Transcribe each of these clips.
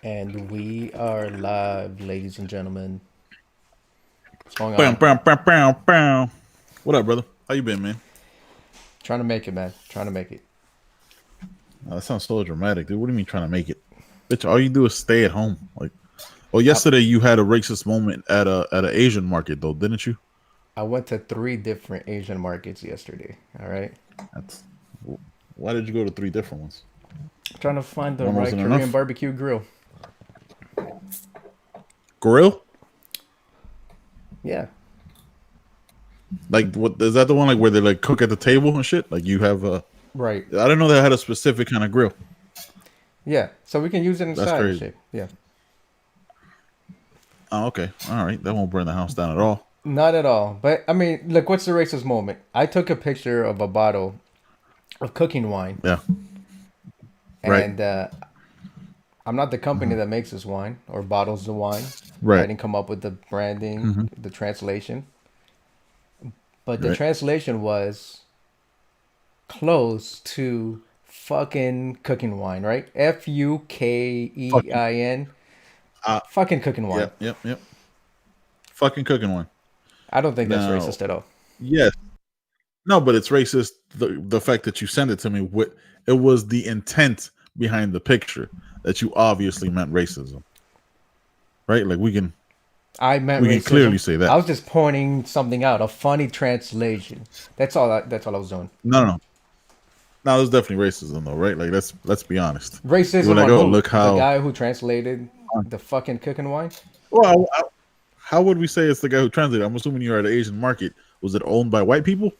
And we are live, ladies and gentlemen. What's going Bam, on? bam, bam, bam, bam. What up, brother? How you been, man? Trying to make it, man. Trying to make it. That sounds so dramatic, dude. What do you mean trying to make it? Bitch, all you do is stay at home. I, Yesterday you had a racist moment at an Asian market, though, didn't you? I went to three different Asian markets yesterday. All right. That's why did you go to three different ones? Trying to find the One right wasn't Korean enough. barbecue grill. Grill? Yeah. Like, what is that? The one like where they like cook at the table and shit? Like you have a? Right. I didn't know they had a specific kind of grill. Yeah. So we can use it That's inside and crazy. shit. Yeah. Oh, okay. All right. That won't burn the house down at all. Not at all. But I mean, look, what's the racist moment? I took a picture of a bottle of cooking wine, Yeah. Right. and I'm not the company Mhm. that makes this wine or bottles the wine. I Right. didn't come up with the branding, Hmm. the translation. But the Right. translation was close to fucking cooking wine, right? Fucking. Fukein. Fucking cooking wine. Yep. Yep. Yep. Fucking cooking one. I don't think that's Now, racist at all. yes. No, but it's racist. The fact that you sent it to me, what it was the intent behind the picture that you obviously meant racism, right? Like I meant we can clearly racism. say I that. was just pointing something out, a funny translation. That's all I was doing. No, no, no. No, it's definitely racism though, right? Like let's be honest. You were Racism like, on oh, who? look The how. guy who translated the fucking cooking wine? Well, how would we say it's the guy who translated? I'm assuming you're at an Asian market. Was it owned by white people,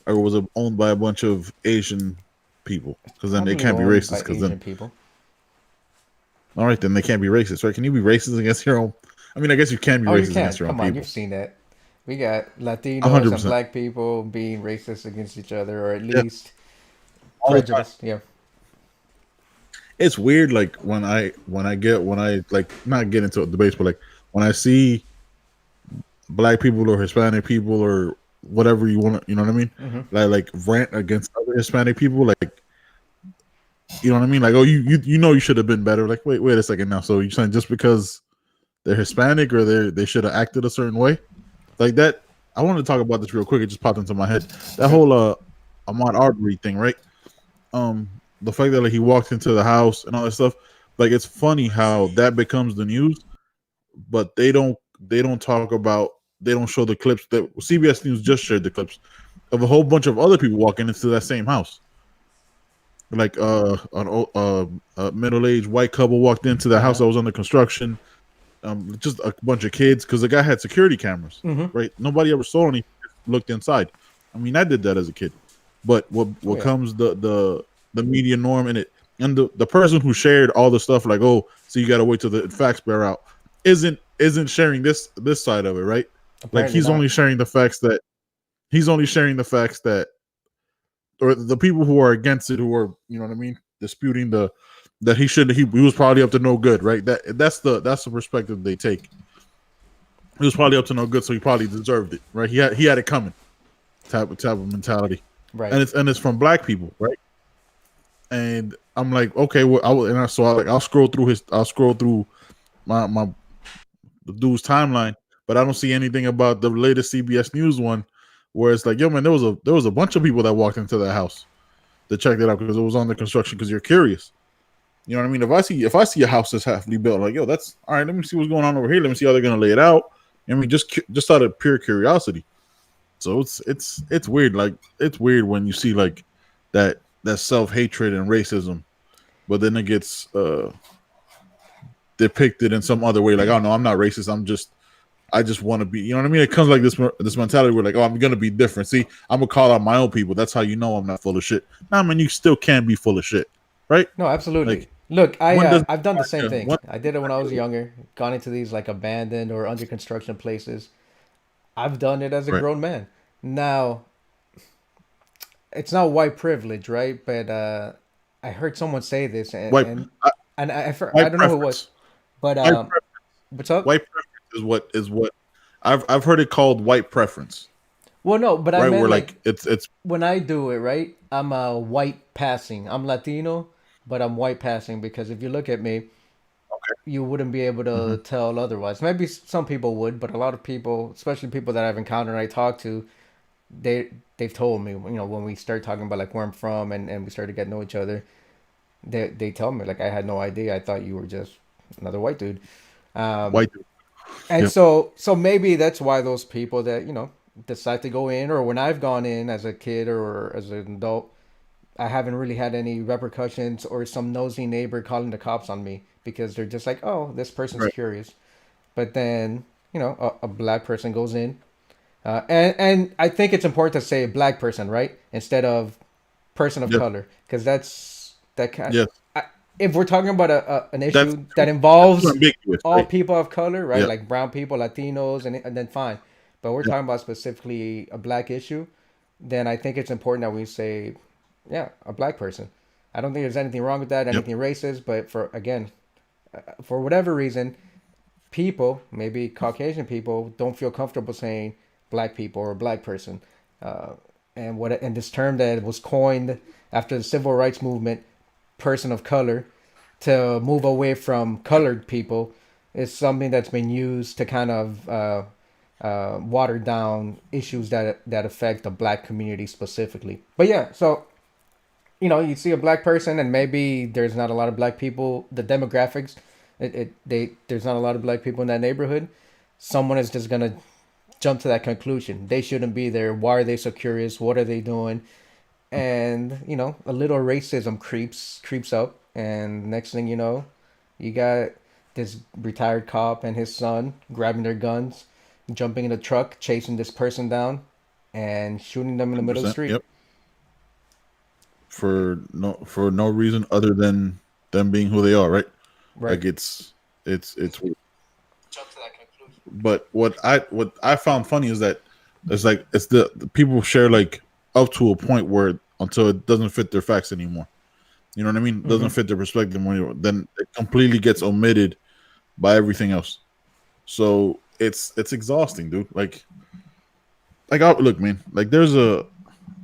or was it owned by a bunch of Asian people? Because then it Probably can't be owned racist. by Because then Asian people. all right, then they can't be racist, right? Can you be racist against your own? I mean, I guess you can be Oh, you racist can. against your own Come on, you've people. seen that. We got A hundred Latinos and percent. black people being racist against each other, or at Yeah, least all the time. prejudiced. Yeah. It's weird, like when I like not get into debates, but like when I see black people or Hispanic people or whatever you want to, you know what I mean? Mm-hmm. Like rant against other Hispanic people, like you know what I mean? Like, oh, you know you should have been better. Like, wait a second now. So you're saying just because they're Hispanic or they should have acted a certain way like that? I want to talk about this real quick. It just popped into my head. That Okay. whole Ahmaud Arbery thing, right? The fact that like he walked into the house and all that stuff, like it's funny how that becomes the news, but they don't talk about they don't show the clips that CBS News just shared the clips of a whole bunch of other people walking into that same house. Like a middle-aged white couple walked into the Uh house huh. that was under construction. Just a bunch of kids because the guy had security cameras, Mm-hmm. right? Nobody ever saw any. Looked inside. I mean, I did that as a kid, but Oh what yeah. comes the media norm in it, and the person who shared all the stuff like, oh, so you got to wait till the facts bear out, isn't sharing this side of it, right? Like Apparently not. he's only sharing the facts that or the people who are against it, who are you know what I mean, disputing the that he was probably up to no good, right? That's the perspective they take. He was probably up to no good, so he probably deserved it, right? He had it coming, type of mentality, Right. and it's from black people, right? And I'm like, okay, well, I'll scroll through my the dude's timeline, but I don't see anything about the latest CBS News one, where it's like, yo, man, there was a bunch of people that walked into that house to check that out because it was under construction. Because you're curious, you know what I mean? If I see a house that's halfly built, like, yo, that's all right. Let me see what's going on over here. Let me see how they're gonna lay it out. I mean, just out of pure curiosity. So it's weird. Like it's weird when you see like that self hatred and racism, but then it gets depicted in some other way. Like, oh no, I'm not racist. I just want to be. You know what I mean? It comes like this mentality where like, oh, I'm gonna be different. See, I'm gonna call out my own people. That's how you know I'm not full of shit. Nah, man, you still can be full of shit, right? No, absolutely. Like Look, when does I've done the same thing. when I did it when I was younger. Gone into these like abandoned or under construction places. I've done it as a right grown man. Now, it's not white privilege, right? But I heard someone say this, white I white don't know who it was, preference but white pre- what's up? white preference is what I've heard it called white preference, Well, no, but I right? meant Where like like it's when I do it, right? I'm a white passing. I'm Latino, but I'm white passing because if you look at me, you wouldn't be able Hmm. to tell otherwise. Maybe some people would, but a lot of people, especially people that I've encountered and I talk to, they they've told me, when we start talking about like where I'm from and we start to get to know each other, they tell me like I had no idea. I thought you were just another white dude. Um, White dude. and Yep. so maybe that's why those people that decide to go in, or when I've gone in as a kid or as an adult, I haven't really had any repercussions or some nosy neighbor calling the cops on me because they're just like, oh, this person's Right. curious. But then, a black person goes in. And I think it's important to say black person, right? Instead of person of Yes. color. Because that kind Yes. I, if we're talking about an That's issue that that's too involves ambiguous, all right? people of color, right? Yep. Like brown people, Latinos, and then fine. But we're Yep. talking about specifically a black issue, then I think it's important that we say, yeah, a black person. I don't think there's anything wrong with that, Yep. anything racist, but for whatever reason, people, maybe Caucasian people, don't feel comfortable saying black people or black person. Uh, and this term that was coined after the civil rights movement, person of color, to move away from colored people, is something that's been used to kind of water down issues that affect the black community specifically. But yeah, so you see a black person and maybe there's not a lot of black people. The demographics, there's not a lot of black people in that neighborhood. Someone is just gonna jump to that conclusion. They shouldn't be there. Why are they so curious? What are they doing? And a little racism creeps up, and next thing you know, you got this retired cop and his son grabbing their guns, jumping in the truck, chasing this person down, and shooting them in the middle of the 100%. street. Yep. For no reason other than them being who they are, right? Right. Like it's weird. But what I found funny is that it's the people share like up to a point where until it doesn't fit their facts anymore. You know what I mean? It doesn't Mm-hmm. fit their perspective anymore. Then it completely gets omitted by everything else. So it's exhausting, dude. Look, man. Like there's a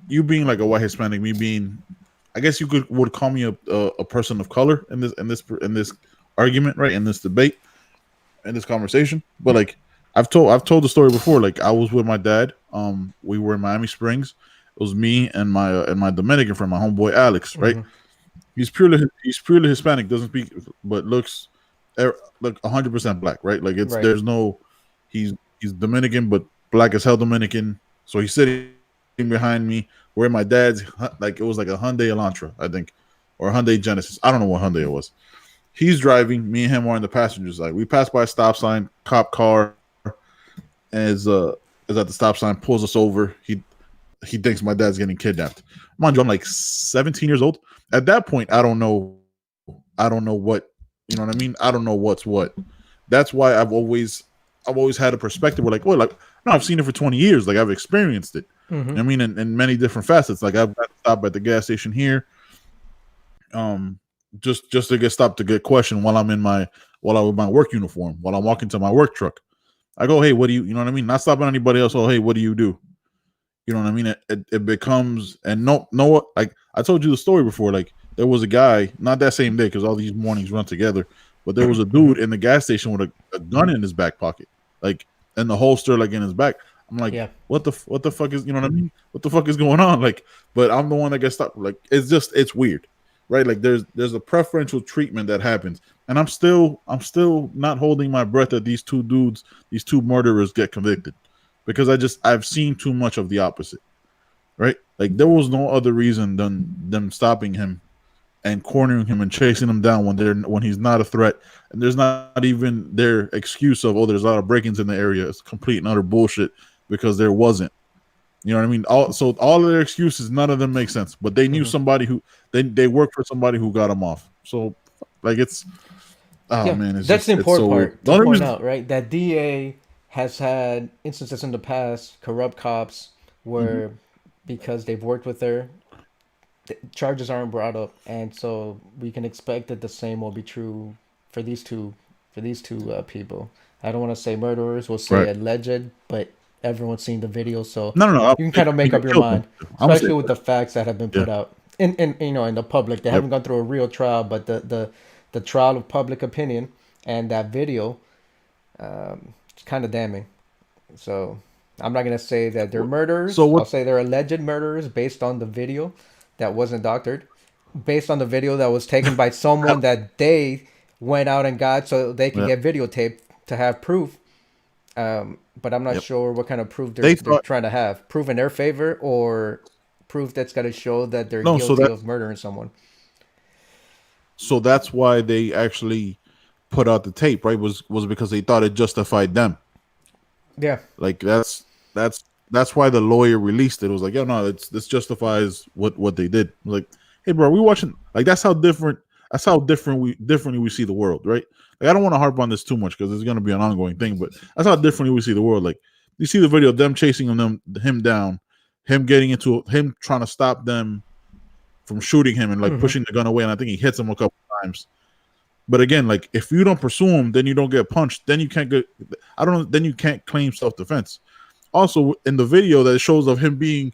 you being like a white Hispanic, me being, I guess you would call me a person of color in this argument, right? In this debate, in this conversation. But like I've told the story before. Like I was with my dad. We were in Miami Springs. It was me and my Dominican friend, my homeboy Alex, right? Mm-hmm. He's purely Hispanic, doesn't speak, but looks like 100% black, right? Like it's Right. there's no he's he's Dominican, but black as hell Dominican. So he's sitting behind me. Where my dad's like it was like a Hyundai Elantra, I think, or a Hyundai Genesis. I don't know what Hyundai it was. He's driving. Me and him are in the passenger side. We pass by a stop sign. Cop car is at the stop sign. Pulls us over. He thinks my dad's getting kidnapped. Mind you, I'm like 17 years old. At that point, I don't know. I don't know what you know what I mean. I don't know what's what. That's why I've always had a perspective where like, well, like no, I've seen it for 20 years. Like I've experienced it. Mm-hmm. I mean, in many different facets. Like I've got to stop at the gas station here, um, just to get stopped to get questioned while I'm in my work uniform, while I'm walking to my work truck. I go, hey, what do you know what I mean? Not stopping anybody else. Oh, hey, what do you do? You know what I mean? It becomes and no what like I told you the story before. Like there was a guy, not that same day because all these mornings run together, but there was a Mm-hmm. dude in the gas station with a gun in his back pocket, like in the holster, like in his back. I'm like, Yeah. what the fuck is you know what I mean? What the fuck is going on? Like, but I'm the one that gets stopped. Like it's weird, right? Like there's a preferential treatment that happens, and I'm still not holding my breath that these two murderers get convicted because I've seen too much of the opposite, right? Like there was no other reason than them stopping him and cornering him and chasing him down when he's not a threat, and there's not even their excuse of there's a lot of break-ins in the area. It's complete and utter bullshit because there wasn't. You know what I mean? All of their excuses, none of them make sense. But they knew Mm-hmm. somebody who they worked for somebody who got them off. So like it's oh Yeah, man, that's the it's important so weird. part The to only point reason, out, right? That DA has had instances in the past, corrupt cops, mhm, where because they've worked with her, charges aren't brought up, and so we can expect that the same will be true for these two people. I don't want to say murderers, we'll say right? alleged, but everyone's seen the video, so No, no, no. you can They, kind of they make up your killed them. mind, I'm gonna say, especially with the facts that have been yeah, put out in the public. They yep, haven't gone through a real trial, but the trial of public opinion and that video is kind of damning. So I'm not gonna say that they're So murderers. I'll what? say they're alleged murderers based on the video that wasn't doctored, based on the video that was taken by someone that they went out and got so they could Yeah, get videotaped to have proof. But I'm not yep. sure what kind of proof They they're thought trying to have. Proof in their favor or proof that's going to show that they're no. guilty of murdering someone. So that's why they actually put out the tape, right? Was because they thought it justified them. Yeah. Like that's why the lawyer released it. It was like, yeah, no, this justifies what they did. Like, hey, bro, we watching. Like that's how different. That's how differently we see the world, right? Like I don't want to harp on this too much because it's going to be an ongoing thing, but that's how differently we see the world. Like you see the video of them chasing him down, him getting into him trying to stop them from shooting him and like Mm-hmm. pushing the gun away, and I think he hits him a couple times. But again, like if you don't pursue him, then you don't get punched. Then you can't get. I don't know. Then you can't claim self defense. Also, in the video that shows of him being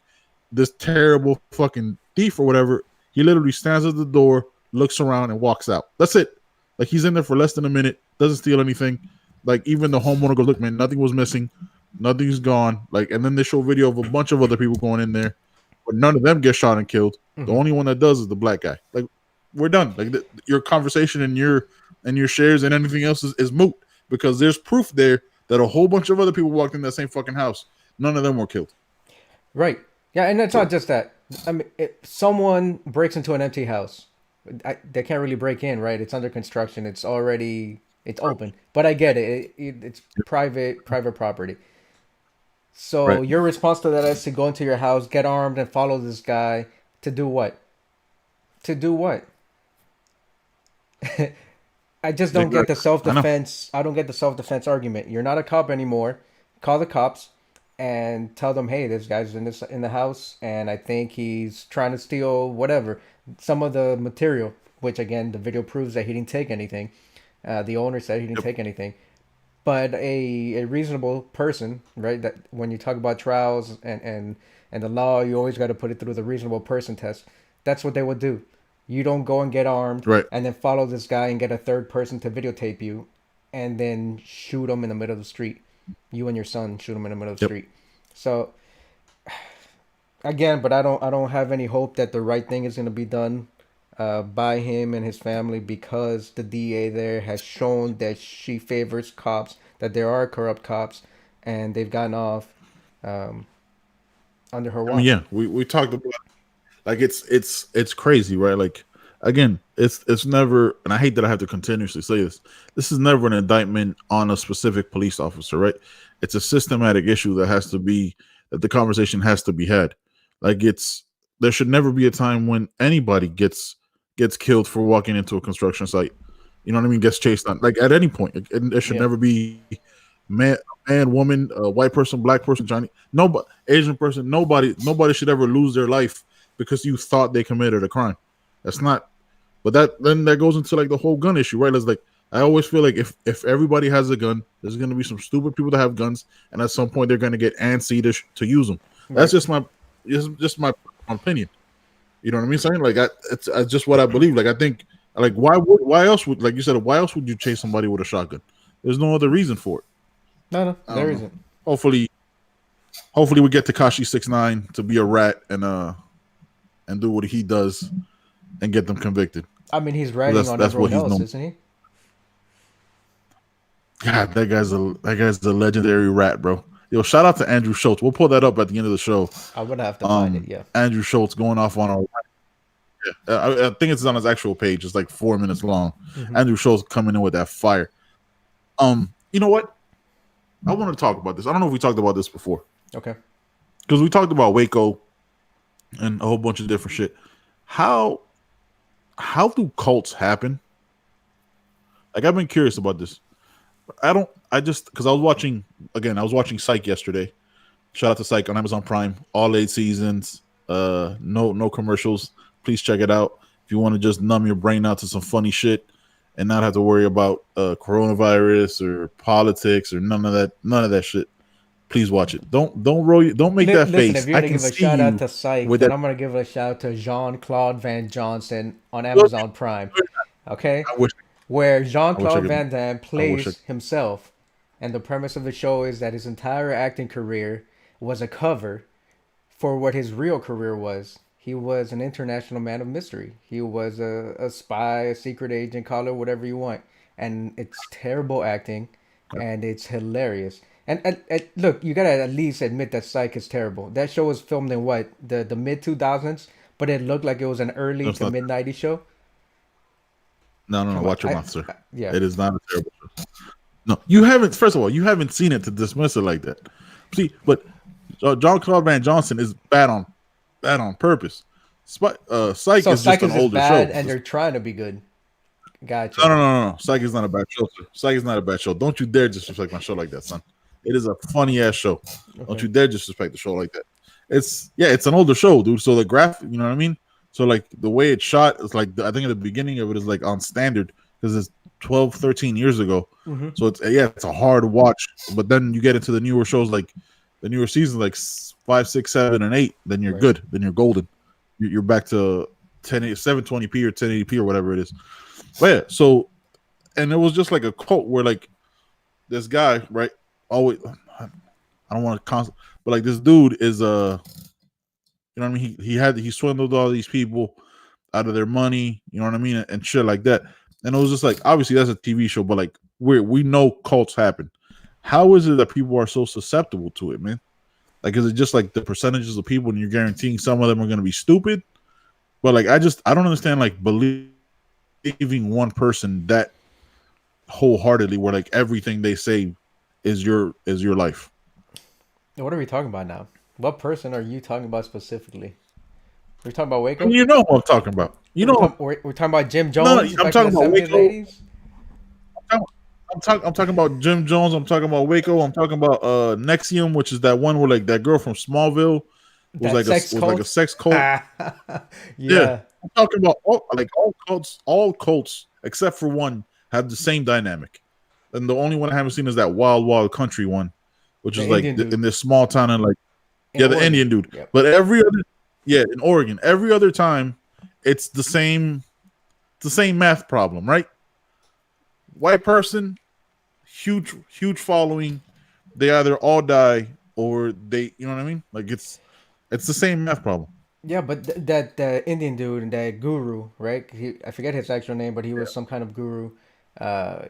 this terrible fucking thief or whatever, he literally stands at the door, looks around, and walks out. That's it. Like he's in there for less than a minute, doesn't steal anything. Like even the homeowner goes, "Look, man, nothing was missing, nothing's gone." Like, and then they show video of a bunch of other people going in there, but none of them get shot and killed. The Mm-hmm. only one that does is the black guy. Like, we're done. Like your conversation and your shares and anything else is moot because there's proof there that a whole bunch of other people walked in that same fucking house. None of them were killed. Right. Yeah, and it's So not just that. I mean, if someone breaks into an empty house, they can't really break in, right? It's under construction. It's open. But I get it. It's private property. So right, your response to that is to go into your house, get armed, and follow this guy to do what? To do what? I just don't get the exactly. self I know. defense. I don't get the self defense argument. You're not a cop anymore. Call the cops and tell them, hey, this guy's in the house, and I think he's trying to steal whatever, some of the material. Which again, the video proves that he didn't take anything. The owner said he didn't Yep. take anything. But a reasonable person, right? That when you talk about trials and the law, you always got to put it through the reasonable person test. That's what they would do. You don't go and get armed Right. and then follow this guy and get a third person to videotape you and then shoot him in the middle of the street. You and your son shoot him in the middle of the Yep. street. So again, but I don't have any hope that the right thing is going to be done by him and his family because the DA there has shown that she favors cops, that there are corrupt cops, and they've gotten off um, under her I mean, watch. yeah, we talked about like it's crazy, right? Like again, it's never, and I hate that I have to continuously say this. This is never an indictment on a specific police officer, right? It's a systematic issue that the conversation has to be had. Like there should never be a time when anybody gets killed for walking into a construction site. You know what I mean? Gets chased on like at any point. There should Yeah, never be man, woman, white person, black person, Chinese, nobody, Asian person, nobody should ever lose their life because you thought they committed a crime. That's not. But that goes into like the whole gun issue, right? It's like I always feel like if everybody has a gun, there's going to be some stupid people that have guns, and at some point they're going to get antsy to use them. That's right. just my opinion. You know what I mean? Saying like it's just what I believe. Like I think like why else would like you said why else would you chase somebody with a shotgun? There's no other reason for it. No, no, I there don't know. isn't. Hopefully, hopefully we get Takashi 6ix9ine to be a rat and do what he does and get them convicted. I mean, he's 'Cause ragging on that's what everyone he's else, known. isn't he? God, that guy's a legendary rat, bro. Yo, shout out to Andrew Schultz. We'll pull that up at the end of the show. I would have to find it. Yeah. Andrew Schultz going off on our. Yeah, I think it's on his actual page. It's like 4 minutes long. Hmm. Andrew Schultz coming in with that fire. You know what? I want to talk about this. I don't know if we talked about this before Okay. because we talked about Waco and a whole bunch of different shit. How do cults happen? Like I've been curious about this. I just because I was watching Psych yesterday. Shout out to Psych on Amazon Prime, all 8 seasons. No commercials. Please check it out if you want to just numb your brain out to some funny shit and not have to worry about coronavirus or politics or none of that shit. Please watch it. Don't make that Listen, face. if you're I gonna can give a see shout out you to Psych, with then that. I'm gonna give a shout out to Jean Claude Van Johnson on I Amazon Prime. Okay. wish. where Jean I wish I Claude could. Van Damme I wish I. plays himself, and the premise of the show is that his entire acting career was a cover for what his real career was. He was an international man of mystery. He was a spy, a secret agent, call it whatever you want. And it's terrible acting, and it's hilarious. And look, you gotta at least admit that Psych is terrible. That show was filmed in what, the mid 2000s, but it looked like it was an early That's to not. mid 90s show. No, no, no. Come on, Watch your mouth, sir. yeah. It is not a terrible show. No, you haven't. First of all, you haven't seen it to dismiss it like that. See, but John Claude Van Johnson is bad on purpose. Psych So is just Psych an is just older bad, show. and they're trying to be good. No, Gotcha. no, no, no. Psych is not a bad show, sir. Psych is not a bad show. Don't you dare disrespect my show like that, son. It is a funny ass show. Don't Okay. you dare disrespect the show like that. It's an older show, dude. So the graphic, you know what I mean? So like the way it's shot is like I think at the beginning of it is like on standard because it's 12, 13 years ago. Mm-hmm. So it's a hard watch. But then you get into the newer shows like the newer seasons like 5, 6, 7, and 8. Then you're Right. good. Then you're golden. You're back to 720p or 1080p or whatever it is. But yeah, so and it was just like a quote where like this guy, right? Always, I don't want to constant, but like this dude is you know what I mean? He swindled all these people out of their money, you know what I mean, and shit like that. And it was just like obviously that's a TV show, but like we know cults happen. How is it that people are so susceptible to it, man? Like, is it just like the percentages of people, and you're guaranteeing some of them are going to be stupid? But like, I don't understand like believing one person that wholeheartedly, where like everything they say is your life. What are we talking about now? What person are you talking about specifically? We're talking about I mean, Waco? you know who I'm talking about. You know, We're talking about Jim no, no, Jones I'm back in the talking about 70s, Waco. 80s? I'm talking about Jim Jones. I'm talking about Waco. I'm talking about Nexium, which is that one where like that girl from Smallville That sex was like a cult? sex cult. Yeah, Yeah. I'm talking about all cults except for one have the same dynamic, and the only one I haven't seen is that Wild Wild Country one, which The is like Indian dude in this small town and like in yeah, the Oregon. Indian dude. Yep. But every other yeah in Oregon, every other time it's the same math problem, right? White person, huge following. They either all die or they, you know what I mean? Like it's the same math problem. Yeah, but that Indian dude and that guru, right? I forget his actual name, but he was some kind of guru. Uh,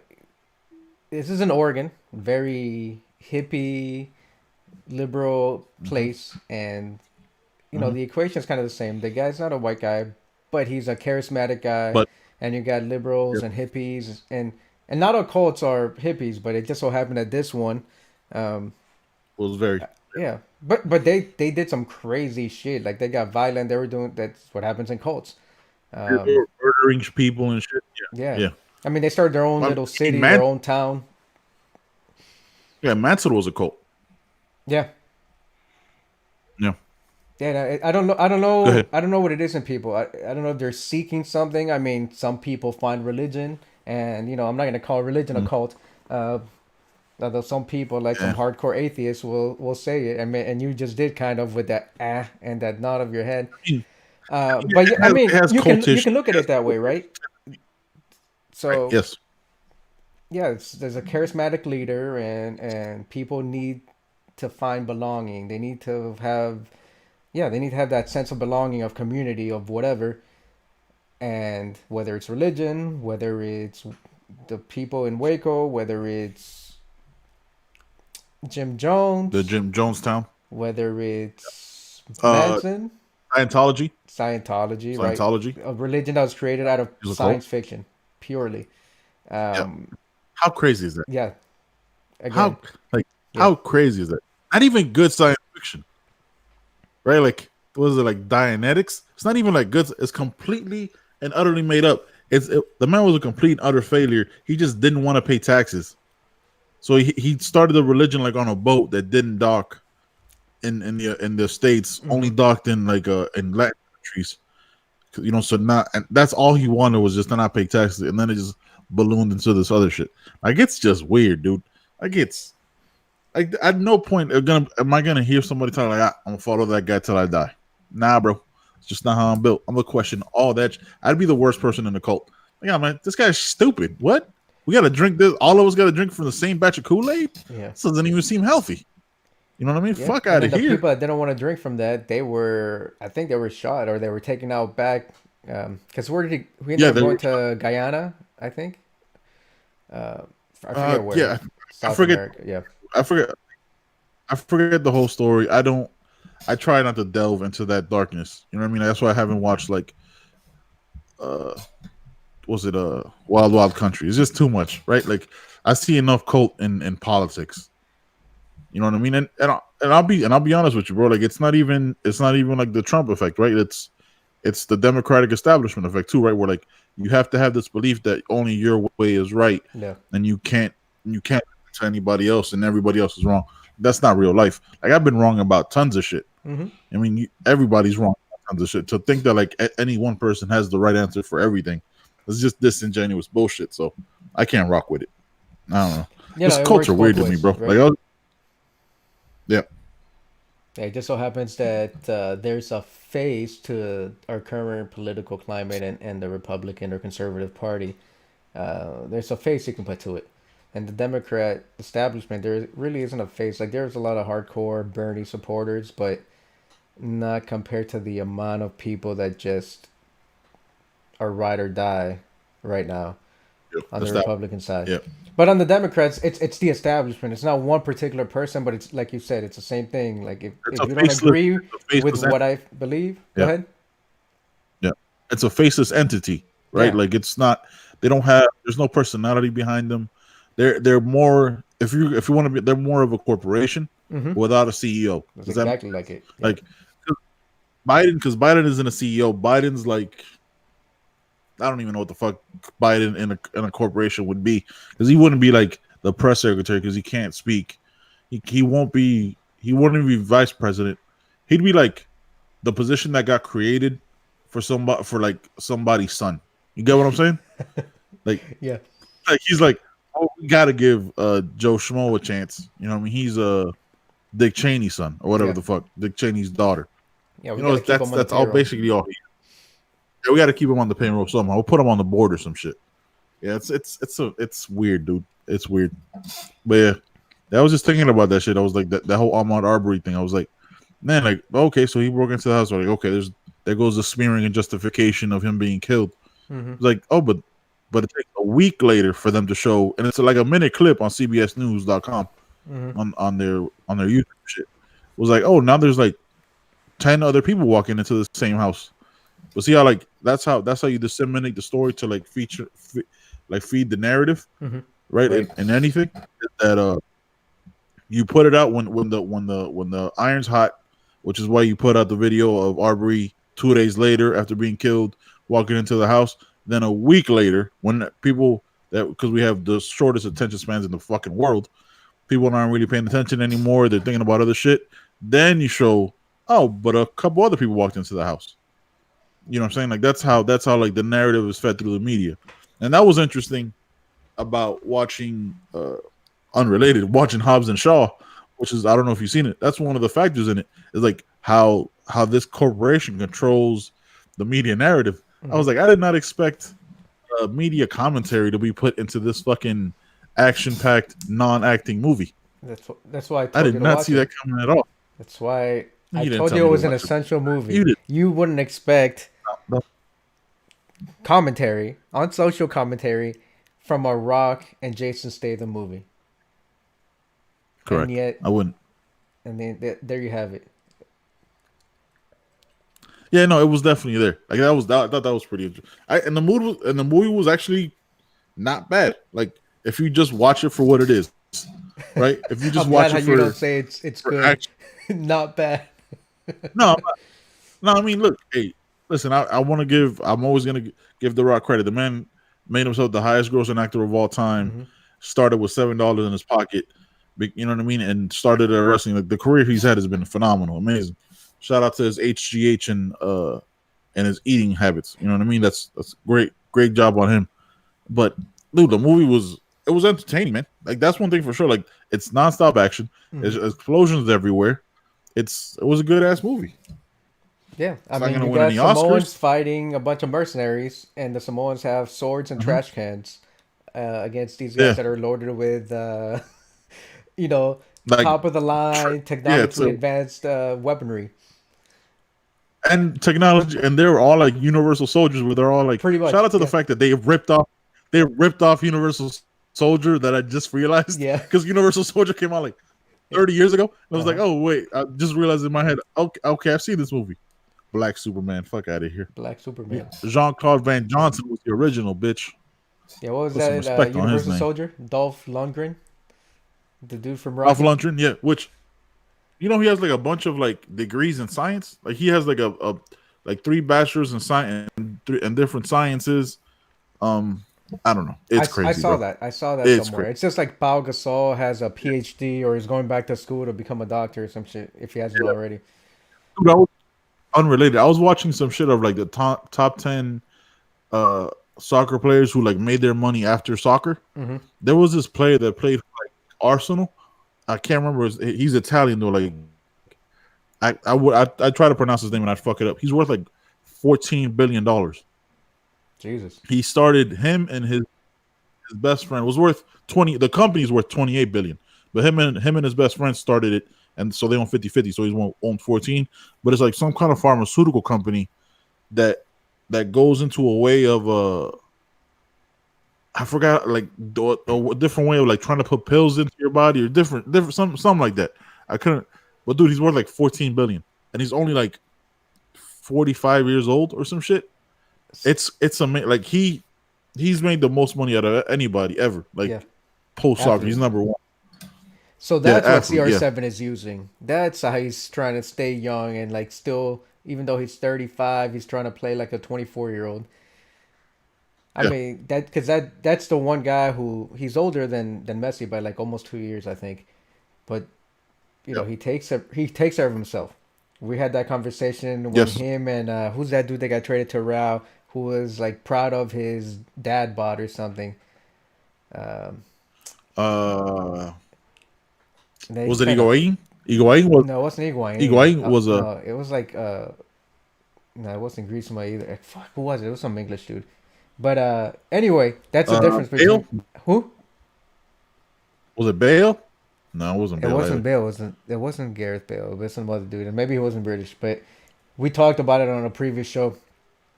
this is in Oregon, very hippie, liberal Mm-hmm. place, and Mm-hmm. the equation is kind of the same. The guy's not a white guy, but he's a charismatic guy, But and you got liberals yeah, and hippies, and not all cults are hippies, but it just so happened that this one, um, it was very yeah, but they did some crazy shit. Like they got violent. They were doing that's what happens in cults. they Um, were murdering people and shit. yeah, Yeah, I mean they started their own yeah. little I mean, city, their own town. Manson was a cult. Yeah, Yeah, yeah. I don't know. I don't go know. ahead. I don't know what it is in people. I don't know if they're seeking something. I mean, some people find religion, and I'm not gonna call religion a Mm, cult. Uh, Although some people, like some yeah, hardcore atheists, will say it. I mean, and you just did kind of with that and that nod of your head. But yeah, I it mean, has you cultish. can look It at has it that way, cultish, right? right? So Yes. yeah, there's a charismatic leader, and people need to find belonging. They need to have they need to have that sense of belonging, of community, of whatever. And whether it's religion, whether it's the people in Waco, whether it's Jim The Jones, Jim Jonestown. whether it's Uh, Manson, Scientology. Scientology, right? Scientology A religion that was created out of is a cult. science fiction, purely. Yeah. Um, How crazy is that? yeah, again, How like yeah. how crazy is that? Not even good science fiction, right? Like what is it like Dianetics? It's not even like good. It's completely and utterly made up. The man was a complete and utter failure. He just didn't want to pay taxes, so he started a religion like on a boat that didn't dock in the states, only Hmm. docked in like in Latin countries. So not and that's all he wanted was just to not pay taxes, and then it just ballooned into this other shit. Like it's just weird, dude. Like it's like at no point am I gonna hear somebody talk like I'm gonna follow that guy till I die. Nah, bro. It's just not how I'm built. I'm gonna question all that. I'd be the worst person in the cult. Yeah, man, this guy's stupid. What? We got to drink this. All of us got to drink from the same batch of Kool-Aid. Yeah. This doesn't even seem healthy. You know what I mean? Yeah. Fuck And out then of the here. people that didn't want to drink from that, I think they were shot or they were taken out back. Because we ended Yeah, up they going were. to Guyana, I think. Uh, I forget where. Yeah, I South forget. America. Yeah. I forget. I forget the whole story. I don't. I try not to delve into that darkness. You know what I mean? That's why I haven't watched like uh was it Wild Wild Country? It's just too much, right? Like I see enough cult in politics. You know what I mean? And I'll be honest with you, bro. Like it's not even like the Trump effect, right? It's the Democratic establishment effect too, right? Where like you have to have this belief that only your way is right, Yeah. and you can't to anybody else, and everybody else is wrong. That's not real life. Like I've been wrong about tons of shit. Mm-hmm. I mean, everybody's wrong about tons of shit. To think that like any one person has the right answer for everything, it's just disingenuous bullshit. So I can't rock with it. I don't know. You This know, it culture works both weird to me, ways, bro. right? Like, yeah, Yeah, it just so happens that there's a phase to our current political climate and the Republican or conservative party. There's a face you can put to it. And the Democrat establishment, there really isn't a face. Like, there's a lot of hardcore Bernie supporters, but not compared to the amount of people that just are ride or die right now yeah, on the that's that. Republican side. Yeah, But on the Democrats, it's the establishment. It's not one particular person, but it's like you said, it's the same thing. Like it's if a you don't agree it's a with faceless what I believe, go yeah, ahead. yeah. It's a faceless entity, right? Yeah, Like it's not. They don't have. There's no personality behind them. They're more. If you want to be, they're more of a corporation mm-hmm. without a CEO. That's Does that make exactly like it. Yeah. like Biden? Because Biden isn't a CEO. Biden's like I don't even know what the fuck Biden in a corporation would be because he wouldn't be like the press secretary because he can't speak. He won't be. He wouldn't be vice president. He'd be like the position that got created for like somebody's son. You get what I'm saying? Like Yeah, he's like, oh, we gotta give Joe Schmo a chance. You know what I mean? He's Dick Cheney's son or whatever yeah, the fuck, Dick Cheney's daughter. yeah. We You know, got to keep that's them on the that's all payroll. basically all. Yeah, we got to keep him on the payroll somehow. We'll put him on the board or some shit. Yeah, it's weird, dude. It's weird. But yeah, I was just thinking about that shit. I was like that whole Ahmaud Arbery thing. I was like, man, like okay, so he broke into the house. Like okay, there goes the smearing and justification of him being killed. Mm-hmm. It's like but it takes a week later for them to show, and it's like a minute clip on CBSNews.com Mm-hmm. on their YouTube shit. It was like, oh, now there's like 10 other people walking into the same house. But see how like that's how you disseminate the story to like feed the narrative, Mm-hmm. right? Right. In anything that you put it out when the iron's hot, which is why you put out the video of Arbery 2 days later after being killed, walking into the house. Then a week later, when people that because we have the shortest attention spans in the fucking world, people aren't really paying attention anymore. They're thinking about other shit. Then you show, oh, but a couple other people walked into the house. You know what I'm saying? Like that's how like the narrative is fed through the media, and that was interesting about watching unrelated watching Hobbs and Shaw, which is I don't know if you've seen it. That's one of the factors in it is like how this corporation controls the media narrative. I Mm-hmm. was like, I did not expect media commentary to be put into this fucking action-packed, non-acting movie. That's why I I told did you to not watch see it. that coming at all. That's why I You didn't told tell you me it to was an watch it. essential movie. You did. You wouldn't expect No, commentary on social commentary from a Rock and Jason Statham movie, and correct. yet, I wouldn't. and then there you have it. Yeah, no, it was definitely there. Like I thought that was pretty interesting. And the movie was actually not bad. Like if you just watch it for what it is, right? If you just I'm glad watch how it you don't say it's for good, action. not bad. No, no. I mean, look, hey, listen. I want to give. I'm always gonna give The Rock credit. The man made himself the highest grossing actor of all time. Mm-hmm. Started with $7 in his pocket. You know what I mean? And started wrestling. Like the career he's had has been phenomenal, amazing. Shout out to his HGH and his eating habits. You know what I mean? That's great job on him. But dude, the movie was entertaining, man. Like that's one thing for sure. Like it's nonstop action. Mm-hmm. There's explosions everywhere. It was a good ass movie. Yeah, I It's not mean, gonna you win got any Samoans Oscars. fighting a bunch of mercenaries, and the Samoans have swords and Hmm. trash cans against these guys Yeah, that are loaded with, you know, like top of the line, yeah. technologically So advanced weaponry. and technology, and they're all like Universal Soldiers, where they're all like. Pretty Shout much, out to the yeah, fact that they ripped off Universal Soldier that I just realized yeah, because Universal Soldier came out like yeah. 30 years ago. And I was like, Uh-huh. oh wait, I just realized in my head, okay, okay, I've seen this movie. Black Superman, fuck out of here. Black Superman. Jean Claude Van Johnson was the original bitch. Yeah, what was Put some that? respect on his Universal name. Soldier, Dolph Lundgren, the dude from Ralph Rocky. Lundgren, yeah, which he has like a bunch of like degrees in science. Like he has like a like three bachelors in science and different sciences. Um, I don't know. It's I crazy, saw bro. that. I saw that It's somewhere. crazy. It's just like Pau Gasol has a PhD or is going back to school to become a doctor or some shit if he hasn't Yeah. already. Dude, I was unrelated. I was watching some shit of like the top 10 uh soccer players who like made their money after soccer. Hmm. There was this player that played for like Arsenal. I can't remember. He's Italian though. Like I try to pronounce his name and I fuck it up. He's worth like $14 billion. Jesus. He started him and his best friend was worth 20. The company's worth 28 billion, but him and his best friend started it, and so they own 50-50. So he's owned 14. But it's like some kind of pharmaceutical company that goes into a way of I forgot like a different way of like trying to put pills into your body or different something like that. I couldn't. But dude, he's worth like 14 billion, and he's only like 45 years old or some shit. It's amazing. Like he's made the most money out of anybody ever. Like Yeah, post soccer, he's athlete. number one. So Yeah, that's what athlete. Yeah, CR7 is using. That's how he's trying to stay young and like still, even though he's 35, he's trying to play like a 24-year-old. I yeah, mean that because that's the one guy who he's older than Messi by like almost 2 years, I think. But yeah. he takes care of himself. We had that conversation when Yes. him and who's that dude that got traded to Real who was like proud of his dad bod or something. Um, Uh, they was it kind of Higuain? Higuain was no, it wasn't Higuain. Higuain was a No, it was like no, it wasn't Griezmann either. Fuck, who was it? It was some English dude. But anyway, that's the difference Bale. between who? Was it Bale? No, it wasn't It Bale wasn't either. Bale. It wasn't Gareth Bale. It was some other dude, and maybe he wasn't British. But we talked about it on a previous show.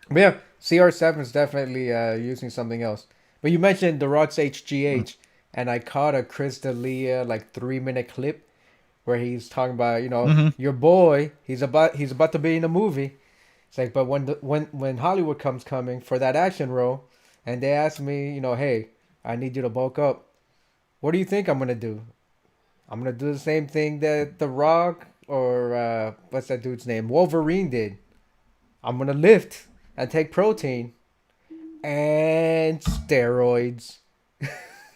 But yeah, CR7 is definitely using something else. But you mentioned the Rock's HGH, and I caught a Chris D'Elia like 3 minute clip where he's talking about Mm-hmm. your boy. He's about to be in a movie. It's like, but when Hollywood coming for that action role, and they ask me, hey, I need you to bulk up. What do you think I'm gonna do? I'm gonna do the same thing that The Rock or what's that dude's name, Wolverine did. I'm gonna lift and take protein and steroids.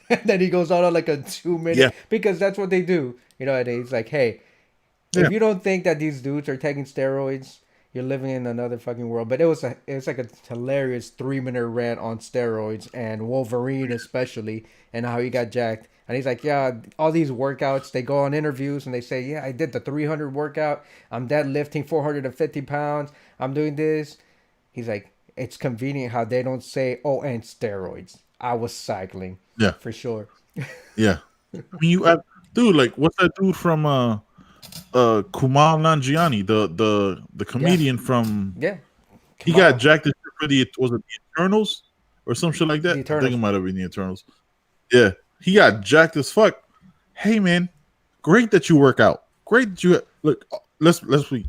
And then he goes on like a 2 minute Yeah, because that's what they do. And he's like, hey, yeah, if you don't think that these dudes are taking steroids, you're living in another fucking world. But it was like a hilarious 3 minute rant on steroids and Wolverine especially and how he got jacked. And he's like, yeah, all these workouts, they go on interviews and they say, yeah, I did the 300 workout. I'm deadlifting 450 pounds. I'm doing this. He's like, it's convenient how they don't say, oh, and steroids. I was cycling yeah, for sure. yeah. I mean, dude, like, what's that dude from Kumail Nanjiani, the Yeah, comedian from yeah. he got Kamal, jacked for was it the Eternals or some shit like the that? I think it Eternals. might have been the Eternals. Yeah, he got jacked as fuck. Hey man, great that you work out. Great that you look. Let's be.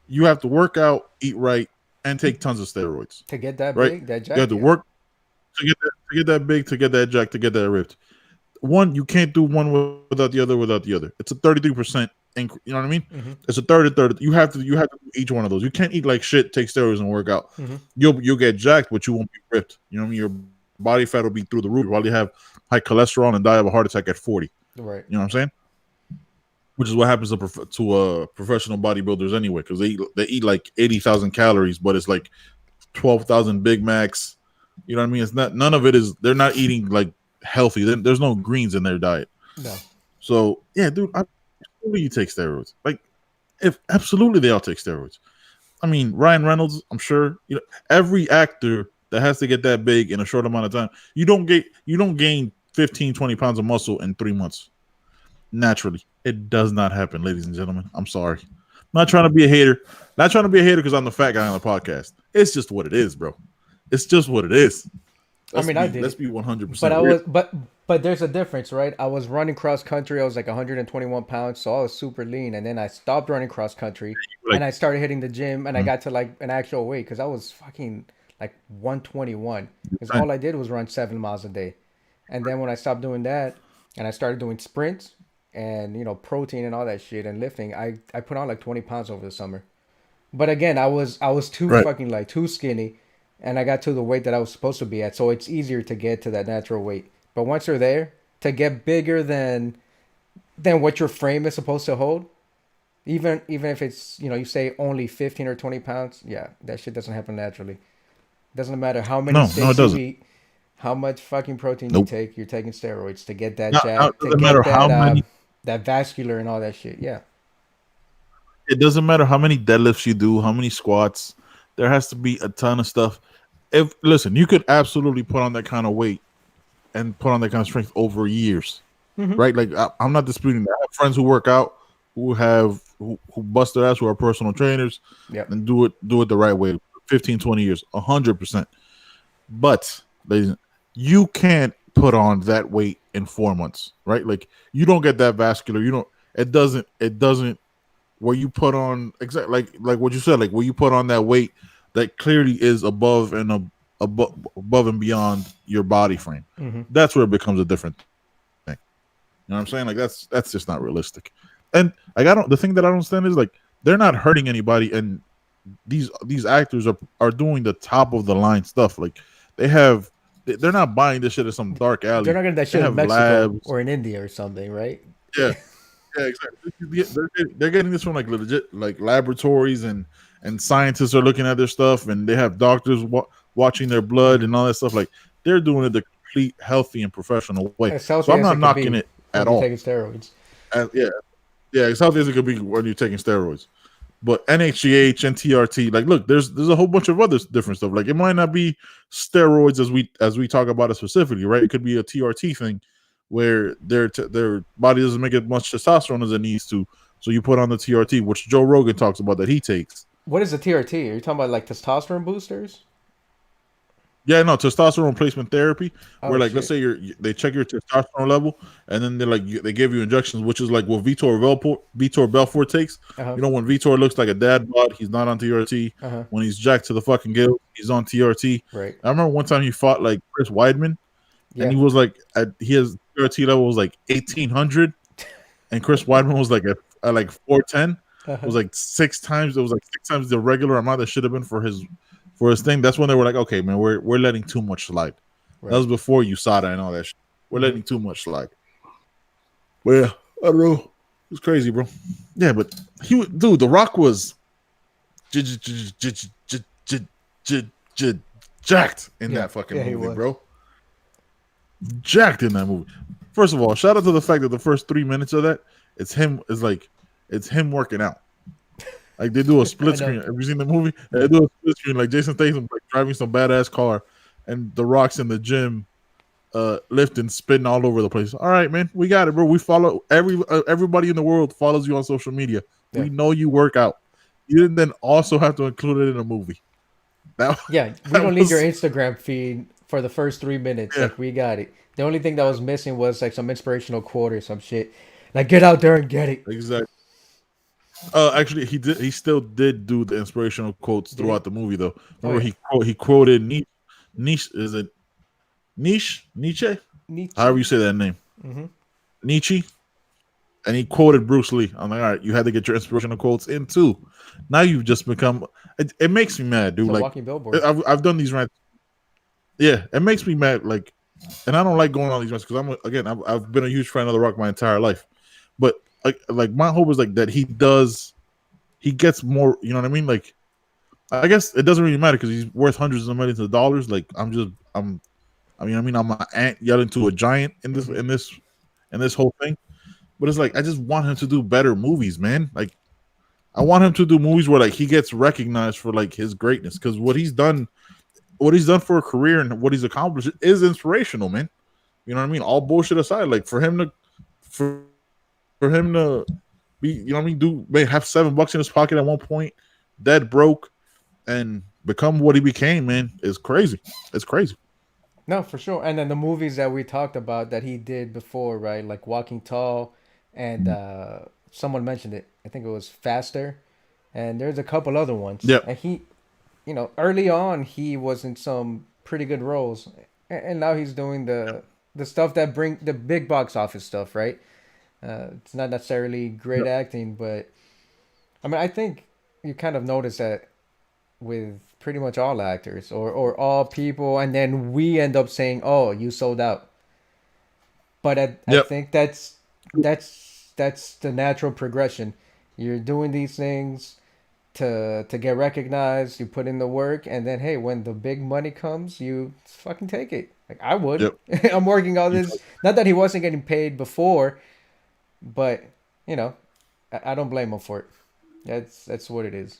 You have to work out, eat right, and take tons of steroids. To get that Right? big, that You have jacked, to yeah. work to get that big, to get that jacked, to get that ripped. One, you can't do one without the other. Without the other, it's a 33%. You know what I mean? Mm-hmm. It's a third. You have to do each one of those. You can't eat like shit, take steroids, and work out. Mm-hmm. You'll get jacked, but you won't be ripped. You know what I mean? Your body fat will be through the roof. You'll probably have high cholesterol and die of a heart attack at 40. Right. You know what I'm saying? Which is what happens to professional bodybuilders anyway, because they eat like 80,000 calories, but it's like 12,000 Big Macs. You know what I mean? It's not none of it is. They're not eating like healthy. There's no greens in their diet. No. So yeah, dude, absolutely you take steroids. Like if absolutely they all take steroids. I mean, Ryan Reynolds, I'm sure, every actor that has to get that big in a short amount of time, you don't gain 15, 20 pounds of muscle in 3 months naturally. It does not happen, ladies and gentlemen. I'm sorry. I'm not trying to be a hater. Not trying to be a hater because I'm the fat guy on the podcast. It's just what it is, bro. It's just what it is. I Let's mean, I be did let's it, be but 100% I real. was, but there's a difference, right? I was running cross country. I was like 121 pounds, so I was super lean. And then I stopped running cross country, Like, and I started hitting the gym, and I mm, got to like an actual weight because I was fucking like 121. Because fine. all I did was run 7 miles a day, and then when I stopped doing that, and I started doing sprints and protein and all that shit and lifting, I put on like 20 pounds over the summer. But again, I was too Right. fucking like too skinny, and I got to the weight that I was supposed to be at. So it's easier to get to that natural weight. But once you're there, to get bigger than what your frame is supposed to hold, even if it's you say only 15 or 20 pounds, yeah, that shit doesn't happen naturally. Doesn't matter how many No, no, it steaks you doesn't. eat, how much fucking protein you Nope. take. You're taking steroids to get that Now it jack, to doesn't matter get how many. that vascular and all that shit. Yeah. It doesn't matter how many deadlifts you do, how many squats. There has to be a ton of stuff. If listen, you could absolutely put on that kind of weight and put on that kind of strength over years, Mm-hmm. right? Like I'm not disputing that. I have friends who work out, who bust their ass, who are personal trainers, Yep. and do it the right way. 15, 20 years, 100%. But ladies, you can't put on that weight in 4 months, right? Like you don't get that vascular. You don't. It doesn't where you put on like what you said, like where you put on that weight that clearly is above and beyond your body frame. Mm-hmm. That's where it becomes a different thing. You know what I'm saying? Like that's just not realistic. And like I don't. The thing that I don't understand is like they're not hurting anybody, and these actors are doing the top of the line stuff. Like they have, they're not buying this shit at some dark They're alley. not getting that They shit in have Mexico labs. or in India or something, right? Yeah, yeah, exactly. They're getting this from like legit like laboratories, and scientists are looking at their stuff, and they have doctors watching their blood Mm-hmm. and all that stuff. Like they're doing it the complete healthy and professional way. As So healthy I'm as not it could knocking be it at when you're all. taking steroids. Yeah, yeah, as healthy as it could be when you're taking steroids. But NHGH and TRT, like, look, there's a whole bunch of other different stuff. Like, it might not be steroids as we talk about it specifically, right? It could be a TRT thing where their body doesn't make as much testosterone as it needs to, so you put on the TRT, which Joe Rogan talks about that he takes. What is a TRT? Are you talking about like testosterone boosters? Yeah, no, testosterone replacement therapy, where Oh like let's shit. say they check your testosterone level, and then they give you injections, which is like what Vitor Belfort takes. Uh huh. When Vitor looks like a dad bod, he's not on TRT. Uh huh. When he's jacked to the fucking gill, he's on TRT. Right. I remember one time he fought like Chris Weidman, and Yeah. he was like his TRT level was like 1800, and Chris Weidman was like at like 410. Uh It huh. was like six times. It was like six times the regular amount that should have been for his thing. That's when they were like, okay, man, we're letting too much slide. That Right. was before USADA and all that shit. We're Mm-hmm. letting too much slide. But yeah, I don't know. It was crazy, bro. Yeah, but dude, The Rock was jacked in Yeah. that fucking Yeah, he movie, was. bro. Jacked in that movie. First of all, shout out to the fact that the first 3 minutes of that, it's him working out. Like they do a I split know. screen. Have you seen the movie? They Yeah. do a split screen like Jason Statham like driving some badass car, and The Rock's in the gym, lifting, spitting all over the place. All right, man, we got it, bro. We follow everybody in the world follows you on social media. Yeah. We know you work out. You didn't then also have to include it in a movie. That Yeah. We that don't need your was Instagram feed for the first 3 minutes. yeah, Like we got it. The only thing that was missing was like some inspirational quote or some shit. Like get out there and get it. exactly. Actually, he did. He still did do the inspirational quotes Did he? throughout the movie, though. Oh Remember, yeah. he quoted Nietzsche. Is it Nietzsche? However you Nietzsche. say that name, Mm-hmm. Nietzsche, and he quoted Bruce Lee. I'm like, all right, you had to get your inspirational quotes in too. Now you've just become. It makes me mad, It's dude. a Like walking billboard. I've done these rants. Yeah, it makes me mad. Like, and I don't like going on these rants because I've been a huge fan of The Rock my entire life. But like my hope is like that he gets more. You know what I mean? Like I guess it doesn't really matter because he's worth hundreds of millions of dollars. Like I'm an ant yelling to a giant in this Mm-hmm. in this in this whole thing. But it's like I just want him to do better movies, man. Like I want him to do movies where like he gets recognized for like his greatness, because what he's done for a career and what he's accomplished is inspirational, man. You know what I mean? All bullshit aside, like for him to be, you know what I mean, do may have $7 in his pocket at one point, dead broke, and become what he became, man, is crazy. It's crazy. No, for sure. And then the movies that we talked about that he did before, right? Like Walking Tall, and someone mentioned it. I think it was Faster, and there's a couple other ones. Yeah, And he, early on he was in some pretty good roles, and now he's doing the stuff that bring the big box office stuff, right? It's not necessarily great yeah, acting, but I mean, I think you kind of notice that with pretty much all actors or all people, and then we end up saying, "Oh, you sold out." But I yep, think that's the natural progression. You're doing these things to get recognized. You put in the work, and then hey, when the big money comes, you fucking take it. Like I would. yep. I'm working all this. Not that he wasn't getting paid before, but you know, I don't blame him for it. That's what it is.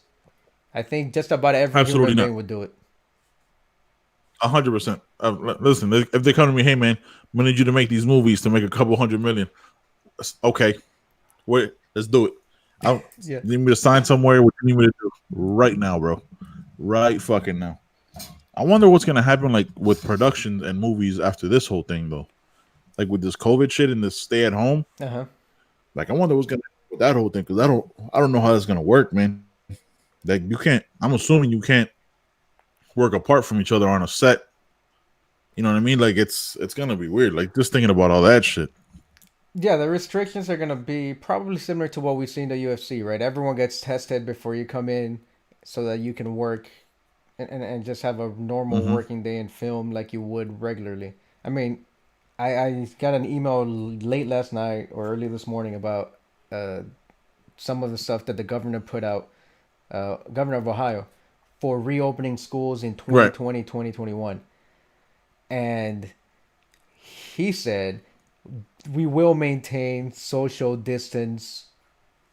I think just about every Absolutely human not. being would do it. 100%. Listen, if they come to me, hey man, we need you to make these movies to make a couple hundred million. Okay, wait, let's do it. I Yeah. need me to sign somewhere. What you need me to do right now, bro? Right fucking now. I wonder what's gonna happen like with productions and movies after this whole thing though. Like with this COVID shit and this stay at home. Uh huh. Like I wonder what's gonna happen with that whole thing, because I don't know how that's gonna work, man. Like you can't. I'm assuming you can't work apart from each other on a set. You know what I mean? Like it's gonna be weird. Like just thinking about all that shit. Yeah, the restrictions are gonna be probably similar to what we see in the UFC, right? Everyone gets tested before you come in, so that you can work and just have a normal Mm-hmm. working day and film like you would regularly. I mean, I got an email late last night or early this morning about uh, some of the stuff that the governor put out, governor of Ohio, for reopening schools in Right. 2020 2021, and he said we will maintain social distance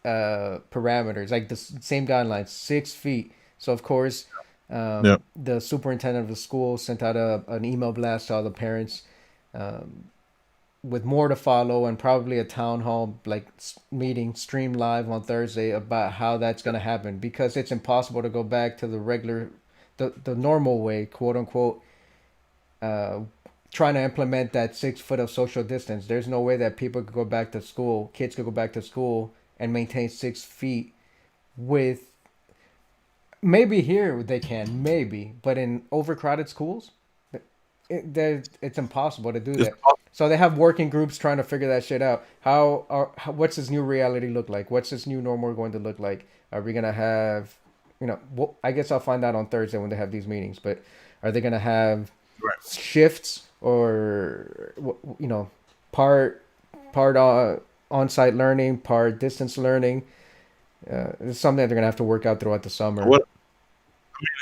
parameters, like the same guidelines, 6 feet. So of course, Yeah. the superintendent of the school sent out an email blast to all the parents, um, with more to follow, and probably a town hall like meeting streamed live on Thursday about how that's going to happen, because it's impossible to go back to the regular, the normal way, quote unquote, uh, trying to implement that 6 foot of social distance. There's no way that people could go back to school, kids could go back to school and maintain 6 feet with, maybe here they can, maybe, but in overcrowded schools, it's impossible to do It's that. So they have working groups trying to figure that shit out. What's this new reality look like? What's this new normal going to look like? Are we gonna have, well, I guess I'll find out on Thursday when they have these meetings. But are they gonna have right. shifts, or part on-site learning, part distance learning? It's something that they're gonna have to work out throughout the summer. What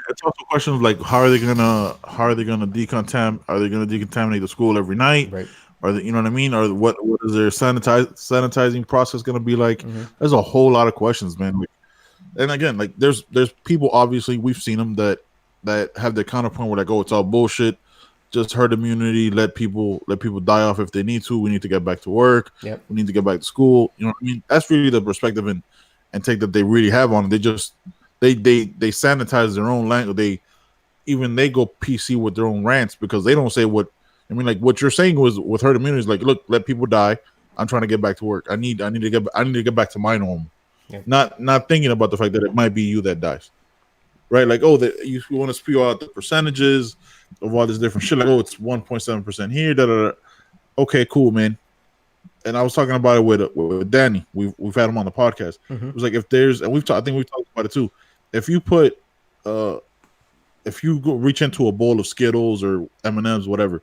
it's also questions like how are they gonna decontam are they gonna decontaminate the school every night? Right. Are they, you know what I mean? Or what is their sanitizing process gonna be like? Mm-hmm. There's a whole lot of questions, man. Like, and again, like there's people, obviously we've seen them that have their counterpoint where like, oh, it's all bullshit. Just herd immunity. Let people die off if they need to. We need to get back to work. Yep. We need to get back to school. You know what I mean? That's really the perspective and take that they really have on it. They just they sanitize their own language. They go PC with their own rants, because they don't say what I mean. Like what you're saying was with herd immunity is like, look, let people die. I'm trying to get back to work. I need to get back to my norm. Yep. Not thinking about the fact that it might be you that dies, right? Like, oh, that you want to spew out the percentages of all this different shit. Like, oh, it's 1.7% here. Da, da, da. Okay, cool, man. And I was talking about it with Danny. We've had him on the podcast. Mm-hmm. It was like, if there's, and I think we've talked about it too. If you put, uh, if you go reach into a bowl of Skittles or M&Ms, whatever,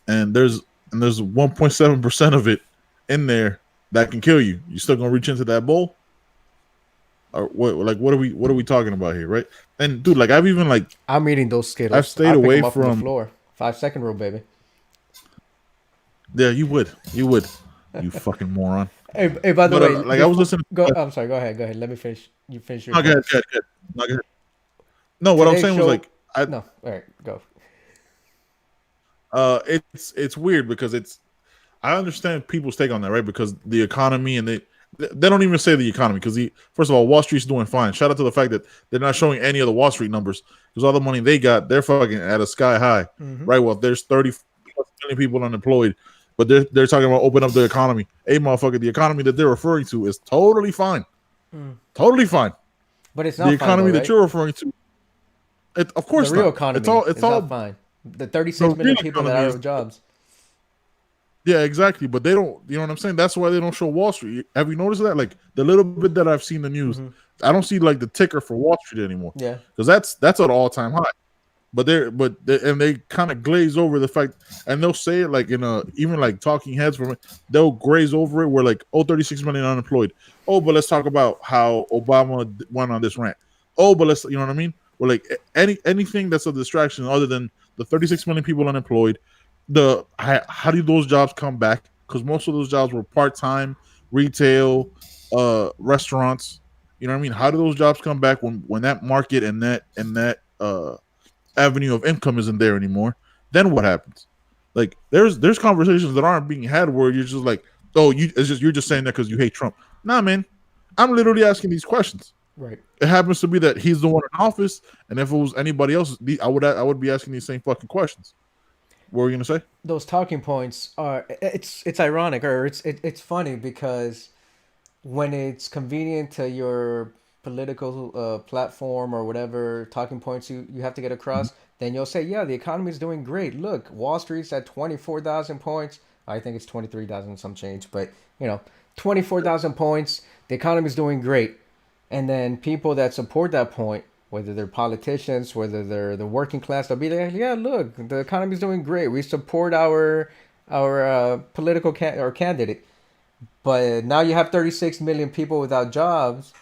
and there's 1.7% of it in there that can kill you, you still gonna reach into that bowl? Or what? Like, what are we talking about here, right? And dude, like I've even like I'm eating those I've Skittles. stayed I pick away them up from the from. floor. 5 second rule, baby. Yeah, you would. You fucking moron. Hey, by the But way, like I was before listening. go, I'm sorry. Go ahead. Go ahead. Let me finish. You finish your No, go ahead, points. go ahead, go ahead. No, go ahead. No, what I was Today's saying was show. like I No. All right. Go. it's weird because it's I understand people's take on that, right? Because the economy and they don't even say the economy because the first of all, Wall Street's doing fine. Shout out to the fact that they're not showing any of the Wall Street numbers because all the money they got, they're fucking at a sky high, Mm-hmm. right? Well, there's 30 plus million people unemployed, but they're talking about open up the economy. Hey, motherfucker, the economy that they're referring to is totally fine, Mm. totally fine. But it's The not fine though, economy that right? you're referring to, of The course real not. It's economy all it's is not all fine. The the 36 real million people that economy are is out of jobs. yeah, exactly. But they don't, you know what I'm saying? That's why they don't show Wall Street. Have you noticed that? Like the little bit that I've seen the news, Mm-hmm. I don't see like the ticker for Wall Street anymore Yeah. because that's an all time high. And they kind of glaze over the fact, and they'll say it like in a even like talking heads from it, they'll graze over it. Where like 36 million unemployed. Oh, but let's talk about how Obama went on this rant. Oh, but let's you know what I mean. Or like anything that's a distraction other than the 36 million people unemployed. How do those jobs come back? Because most of those jobs were part time, retail, restaurants. You know what I mean? How do those jobs come back when that market and that avenue of income isn't there anymore? Then what happens? Like there's conversations that aren't being had where you're just like, oh, you're just saying that because you hate Trump. Nah, man, I'm literally asking these questions. Right. It happens to be that he's the one in office, and if it was anybody else, I would be asking these same fucking questions. What were you gonna say? Those talking points are it's ironic or it's funny because when it's convenient to your political platform or whatever talking points you have to get across, then you'll say, yeah, the economy is doing great. Look, Wall Street's at 24,000 points. I think it's 23,000 some change, but you know, 24,000 points. The economy is doing great. And then people that support that point, whether they're politicians, whether they're the working class, they'll be like, yeah, look, the economy is doing great. We support our political or candidate. But now you have 36 million people without jobs.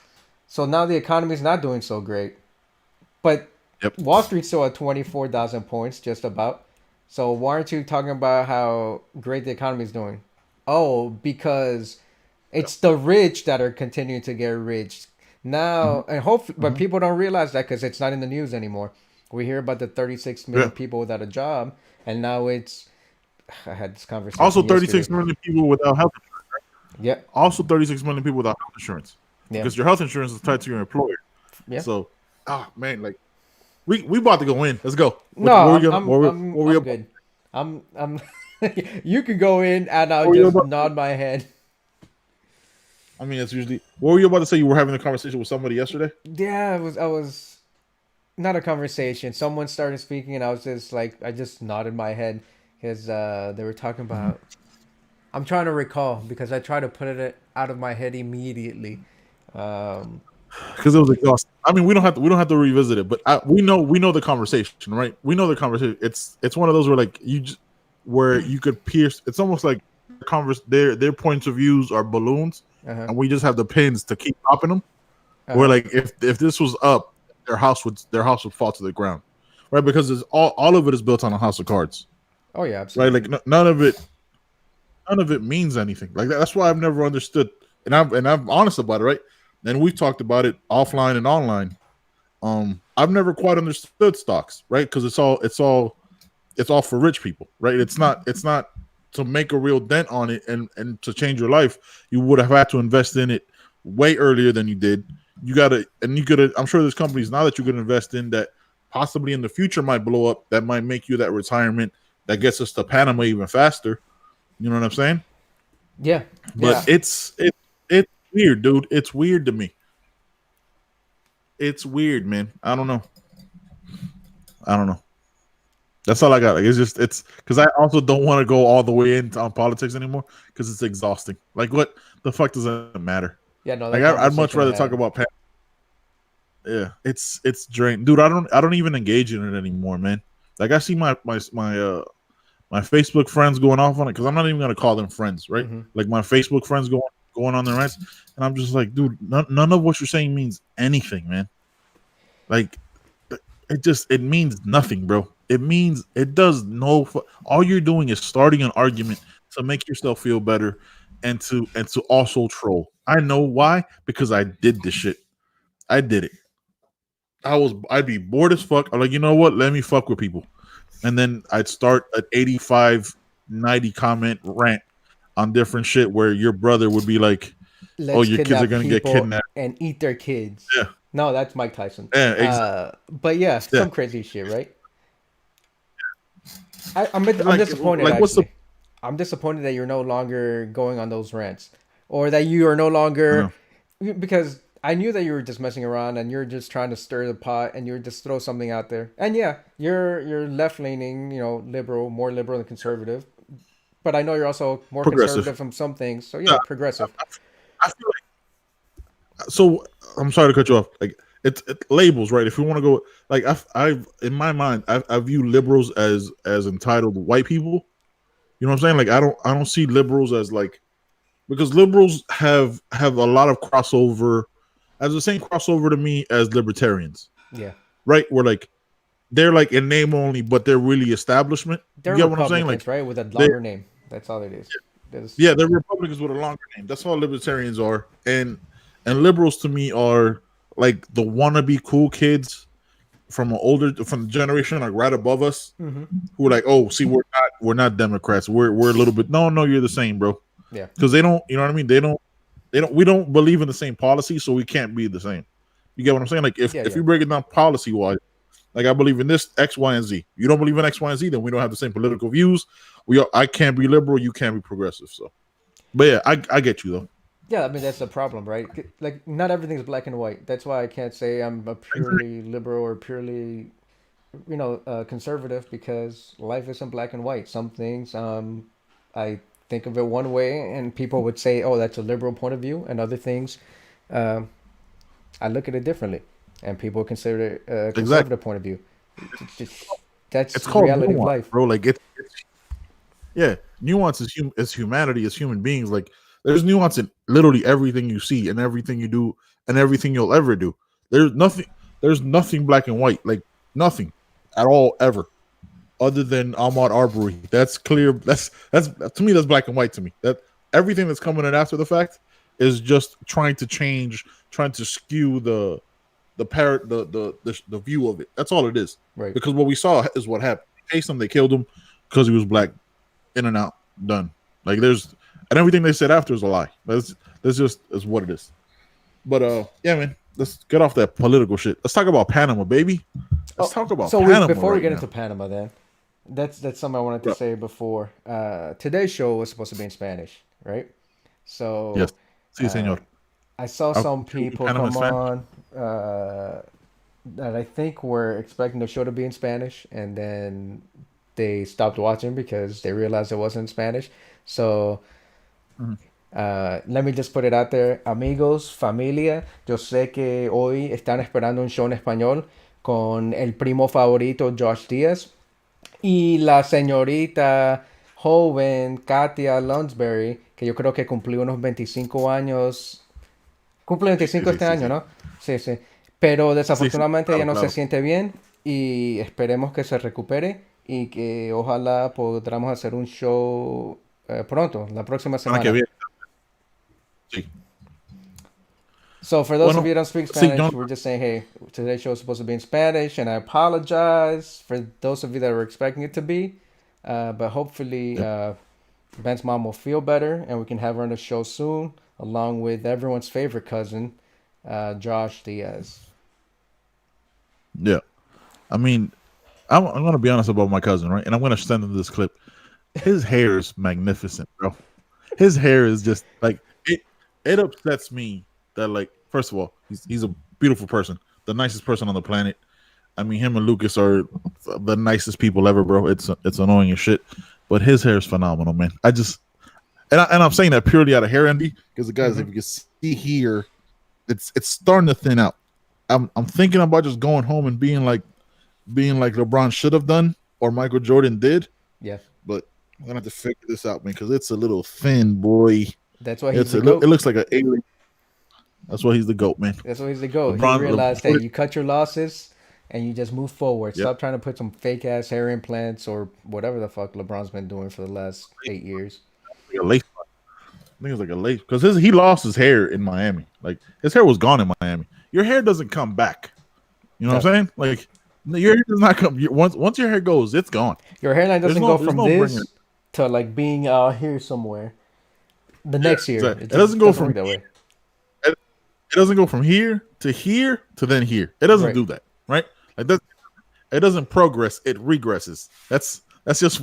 So now the economy is not doing so great. But Yep. Wall Street's still at 24,000 points, just about. So why aren't you talking about how great the economy is doing? Oh, because it's the rich that are continuing to get rich. Mm-hmm. Now, and hopefully, but Mm-hmm. people don't realize that because it's not in the news anymore. We hear about the 36 million Yeah. people without a job, and now it's. I had this Also, conversation yesterday. 36 million people without health. Yep. Also, 36 million people without health insurance Yeah. because your health insurance is tied to your employer. Yeah. So, man, like we about to go in. Let's go. No, What were you gonna? What were you? I'm good. I'm. You can go in, and I'll What were you just about? nod my head. I mean, it's usually. What were you about to say? You were having a conversation with somebody yesterday. Yeah, I was not a conversation. Someone started speaking, and I was just like, I just nodded my head because they were talking about. I'm trying to recall because I try to put it out of my head immediately. Um, Because it was exhausting. I mean, we don't have to revisit it, but we know the conversation, right? We know the conversation. It's one of those where like where you could pierce. It's almost like their points of views are balloons, uh-huh, and we just have the pins to keep popping them. Where uh-huh. like if this was up, their house would fall to the ground, right? Because it's all of it is built on a house of cards, Oh yeah, right? Like absolutely. none of it means anything. Like that's why I've never understood, and I'm honest about it, right? And we've talked about it offline and online. I've never quite understood stocks, right? Because it's all for rich people, right? It's not to make a real dent on it and to change your life. You would have had to invest in it way earlier than you did. You could. I'm sure there's companies now that you could invest in that possibly in the future might blow up. That might make you that retirement that gets us to Panama even faster. You know what I'm saying? Yeah, But yeah, it's weird, dude. It's weird to me. It's weird, man. I don't know. I don't know. That's all I got. Like, it's because I also don't want to go all the way into on politics anymore because it's exhausting. Like, what the fuck does it matter? yeah. No, Like, that I'd much conversation I rather talk had. about. Yeah, it's drained, dude. I don't even engage in it anymore, man. Like, I see my Facebook friends going off on it because I'm not even gonna call them friends, right? Mm-hmm. Like my Facebook friends going on their rants, and I'm just like, dude, none of what you're saying means anything, man. Like it means nothing, bro. It does no. All you're doing is starting an argument to make yourself feel better, and to also troll. I know why, because I did the shit. I did it. I'd be bored as fuck. I'm like, you know what? Let me fuck with people. And then I'd start an 85, 90 comment rant on different shit where your brother would be like, "Oh, Let's your kids are kidnap gonna get people kidnapped." and eat their kids. Yeah, No, that's Mike Tyson. yeah, exactly. But yeah, Yeah, some crazy shit, right? and I'm disappointed what's the? actually. I'm disappointed that you're no longer going on those rants, or that you are no I longer, know, because I knew that you were just messing around and you're just trying to stir the pot and you're just throw something out there. And yeah, you're left leaning, liberal, more liberal than conservative. But I know you're also more progressive. conservative from some things. So Yeah, yeah, progressive. I feel so. I'm sorry to cut you off. Like it's labels, right? If you want to go, like I've in my mind, I view liberals as entitled white people. You know what I'm saying? Like I don't see liberals as like, because liberals have a lot of crossover, as the same crossover to me as libertarians, Yeah, right? Where like they're like in name only, but they're really establishment. You they're get what I'm saying? Republicans, Like right, with a they, longer name. That's all it is. There's yeah, they're Republicans with a longer name. That's all libertarians are, and liberals to me are like the wannabe cool kids from the generation like right above us, hmm who are like, oh, see, we're not Democrats. We're a little bit. No, you're the same, bro. yeah, Because they don't, you know what I mean? They don't. We don't believe in the same policy, so we can't be the same. You get what I'm saying? Like if yeah, if yeah, you break it down policy wise, like I believe in this X, Y, and Z. You don't believe in X, Y, and Z, then we don't have the same political views. I can't be liberal. You can't be progressive. So, but yeah, I get you though. yeah. I mean, that's the problem, right? Like, not everything's black and white. That's why I can't say I'm a purely liberal or purely, conservative, because life isn't black and white. Some things, I think of it one way, and people would say, "Oh, that's a liberal point of view," and other things, um, I look at it differently, and people consider it a Exactly. conservative point of view. It's just, that's It's the called reality of nuance, life. bro. Like it's yeah, nuance is humanity, as human beings. Like there's nuance in literally everything you see and everything you do and everything you'll ever do. There's nothing. There's nothing black and white. Like nothing at all ever. Other than Ahmaud Arbery, that's clear. That's to me. That's black and white to me. That everything that's coming in after the fact is just trying to change, trying to skew the view of it. That's all it is. Right. Because what we saw is what happened. They chased him. They killed him because he was black. In and out, done. Like there's and everything they said after is a lie. That's just is what it is. But yeah, man. Let's get off that political shit. Let's talk about Panama, baby. Let's Oh, talk about so we Panama before we right get now. into Panama, then that's something I wanted to Bro. say before. Today's show was supposed to be in Spanish, right? Yes. So Sí, uh, señor. I saw I'll some show you people Panama come Spanish. on that I think were expecting the show to be in Spanish, and then they stopped watching because they realized it wasn't in Spanish. So Mhm. let me just put it out there, amigos, familia. Yo sé que hoy están esperando un show en español con el primo favorito Josh Díaz y la señorita joven Katia Lunsbury, que yo creo que cumplió unos 25 años. Cumple Sí, 25 sí, este sí, año, sí. ¿no? Sí, sí. Pero Sí, sí, desafortunadamente ya claro, no se claro. siente bien y esperemos que se recupere y que ojalá podamos hacer un show pronto, la próxima Semana que semana. viene. Sí. So for those of Bueno, you who don't speak sí, Spanish, yo, we're just saying, hey, today's show is supposed to be in Spanish, and I apologize for those of you that were expecting it to be. But hopefully, yeah, Ben's mom will feel better, and we can have her on the show soon, along with everyone's favorite cousin, Josh Diaz. yeah. I mean, I'm gonna be honest about my cousin, right? And I'm gonna send him this clip. His hair is magnificent, bro. His hair is just like it. It upsets me that, like, first of all, he's a beautiful person, the nicest person on the planet. I mean, him and Lucas are the nicest people ever, bro. It's annoying as shit, but his hair is phenomenal, man. I just and I'm saying that purely out of hair envy because the guys, hmm if you can see here, it's starting to thin out. I'm thinking about just going home and being like LeBron should have done or Michael Jordan did, Yeah, but I'm gonna have to figure this out, man, because it's a little thin, boy. that's why he's It the goat. looks like an alien. That's why he's the goat, man. That's why he's the goat. He LeBron realized, hey, Jordan, you cut your losses and you just move forward. yep. Stop trying to put some fake ass hair implants or whatever the fuck LeBron's been doing for the last 8 years. Like a lace. I think it's like a lace because he lost his hair in Miami. Like his hair was gone in Miami. Your hair doesn't come back. You know what No, I'm saying? Like your hair does not come. Once your hair goes, it's gone. your hairline There's doesn't go there's from no bringing it. this to like being out here somewhere the Yeah, next year. exactly. It It doesn't just go doesn't from work that way. it, it doesn't go from here to then here. It doesn't Right. do that, right? Like that. It doesn't progress. It regresses. That's just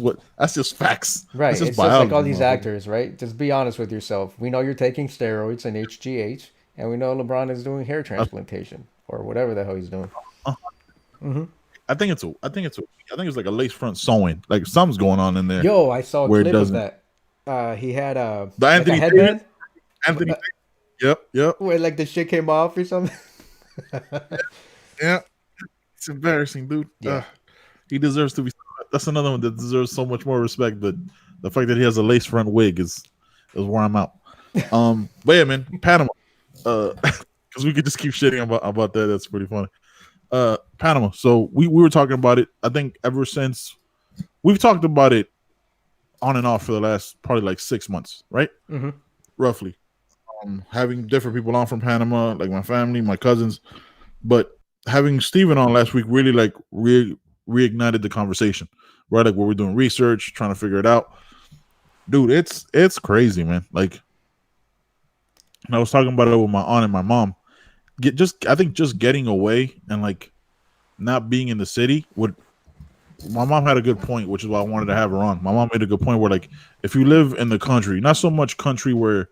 facts. That's Right. just It's just like all biology, these motherfucker. actors, right? Just be honest with yourself. We know you're taking steroids and HGH, and we know LeBron is doing hair Uh, transplantation or whatever the hell he's doing. uh, Hmm. I think it's like a lace front sewing. Like something's going on in there Yo, I saw a where it clip of doesn't. that. He had a The like a Anthony Davis, headband Anthony. Yep, yep, where like the shit came off or something. yeah. It's embarrassing, dude. Yeah. He deserves to be. That's another one that deserves so much more respect. But the fact that he has a lace front wig is where I'm out. But yeah, man, Panama. Because we could just keep shitting about that. That's pretty funny. Panama. So we were talking about it. I think ever since we've talked about it on and off for the last probably like 6 months, right? Hmm. Roughly. Having different people on from Panama, like my family, my cousins, but having Steven on last week really like reignited the conversation, right? Like where we're doing research, trying to figure it out. Dude, it's crazy, man. Like, and I was talking about it with my aunt and my mom. I think just getting away and like not being in the city would. My mom had a good point, which is why I wanted to have her on. My mom made a good point where like if you live in the country, not so much country where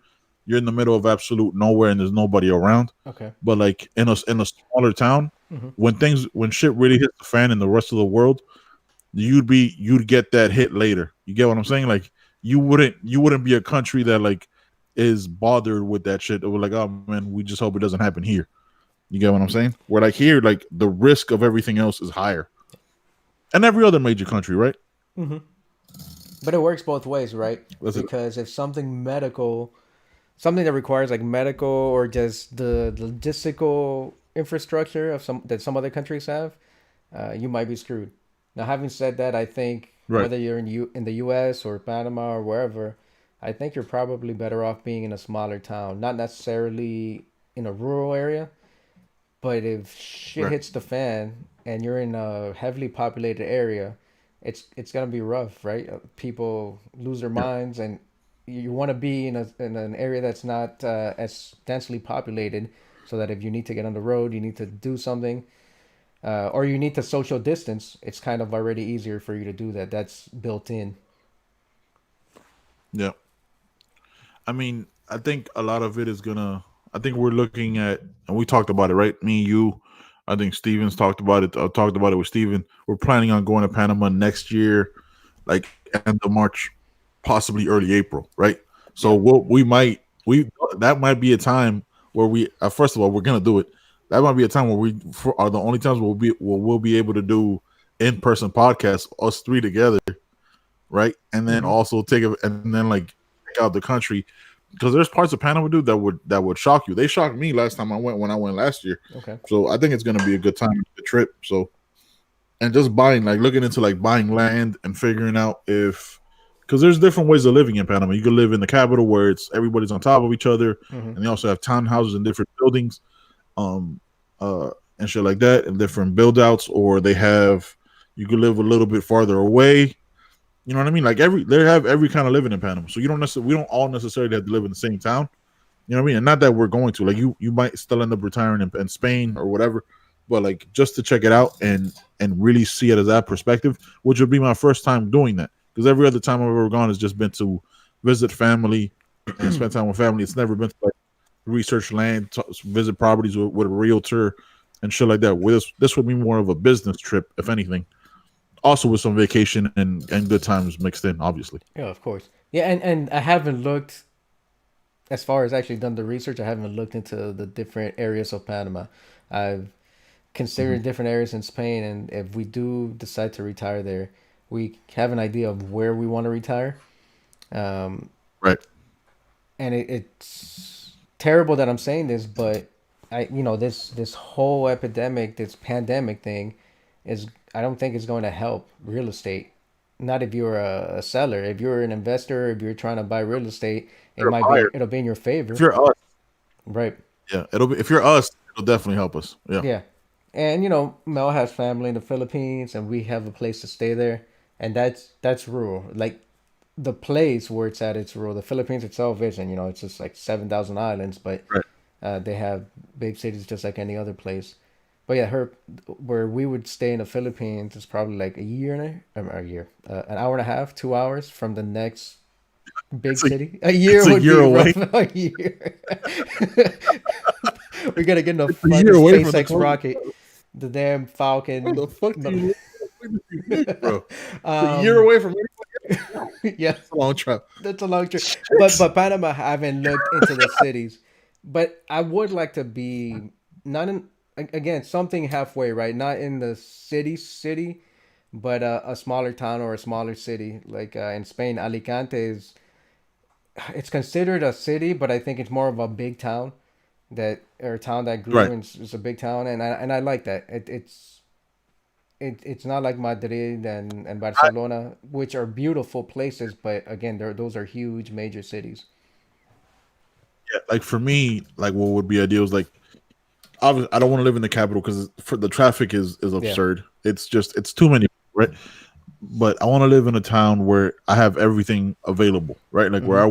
you're in the middle of absolute nowhere and there's nobody around, Okay. but like in a smaller town, Hmm. when shit really hits the fan in the rest of the world, you'd get that hit later. You get what I'm saying? Like you wouldn't be a country that like is bothered with that shit. We're like, oh man, we just hope it doesn't happen here. You get what I'm saying? Where like here, like the risk of everything else is higher. And every other major country, right? Hmm. But it works both ways, right? That's it. Because if something medical, something that requires like medical or just the logistical infrastructure of some other countries have, you might be screwed. Now, having said that, I think Right. whether you're in the U.S. or Panama or wherever, I think you're probably better off being in a smaller town, not necessarily in a rural area, but if shit Right. hits the fan and you're in a heavily populated area, it's gonna be rough, right? People lose their Yeah. minds, and you want to be in an area that's not as densely populated, so that if you need to get on the road, you need to do something, or you need to social distance. It's kind of already easier for you to do that. That's built in. Yeah. I mean, I think a lot of it is gonna. I think we're looking at, and we talked about it, right? Me, you. I think Stevens talked about it. I talked about it with Steven. We're planning on going to Panama next year, like end of March, possibly early April, right? So Yeah. we that might be a time where we first of all we're gonna do it. That might be a time where are the only times we'll be able to do in person podcasts, us three together, right? And then Hmm. also take it and then like check out the country because there's parts of Panama, dude, that would shock you. They shocked me last time I went when I went last year. Okay. So I think it's gonna be a good time the trip. So and just buying like looking into like buying land and figuring out if because there's different ways of living in Panama. You can live in the capital where it's everybody's on top of each other, Hmm. and they also have townhouses and different buildings, um, and shit like that, and different build outs. Or they have you can live a little bit farther away. You know what I mean? Like they have every kind of living in Panama. So you don't necessarily we don't all necessarily have to live in the same town. You know what I mean? And not that we're going to. Like you might still end up retiring in Spain or whatever, but like just to check it out and really see it as that perspective, which would be my first time doing that. Because every other time I've ever gone has just been to visit family and spend time with family. It's never been to like research land, visit properties with a realtor and shit like that. With this would be more of a business trip, if anything. Also with some vacation and good times mixed in, obviously. Yeah, of course. Yeah, and I haven't looked as far as actually done the research. I haven't looked into the different areas of Panama. I've Mhm. considered different areas in Spain, and if we do decide to retire there, we have an idea of where we want to retire. Um, Right. and it's terrible that I'm saying this, but this whole epidemic, this pandemic thing, is I don't think it's going to help real estate. not if you're a seller. If you're an investor, if you're trying to buy real estate, If it you're a might be buyer, it'll be in your if favor, you're us, right? yeah, it'll be. If you're us, it'll definitely help us. Yeah, Yeah, and Mel has family in the Philippines, and we have a place to stay there, and that's rural. Like the place where it's at, it's rural. The Philippines itself isn't. It's just like 7,000 islands, but right. they have big cities just like any other place. But yeah, her where we would stay in the Philippines is probably like an hour and a half, 2 hours from the next big It's a city. A year it's a would year be away. rough. A year. We gotta get in the It's a fucking year away from the SpaceX closest. rocket, the damn Where Falcon. the fuck do No. you live? Where do you live, bro? It's a year um, away from anybody. yeah, It's a long trip. that's a long trip. But Shit. Panama, I haven't looked into the cities, but I would like to be not in again something halfway, right? Not in the city, but a smaller town or a smaller city. Like in Spain, Alicante is it's considered a city, but I think it's more of a big town that or a town that grew Right. and it's a big town, and I like that. It's not like Madrid and I, Barcelona, which are beautiful places, but again, those are huge major cities. yeah, like for me, like what would be ideal is like obviously I don't want to live in the capital because for the traffic is Yeah. absurd. It's too many, right? But I want to live in a town where I have everything available, right? Like where Hmm.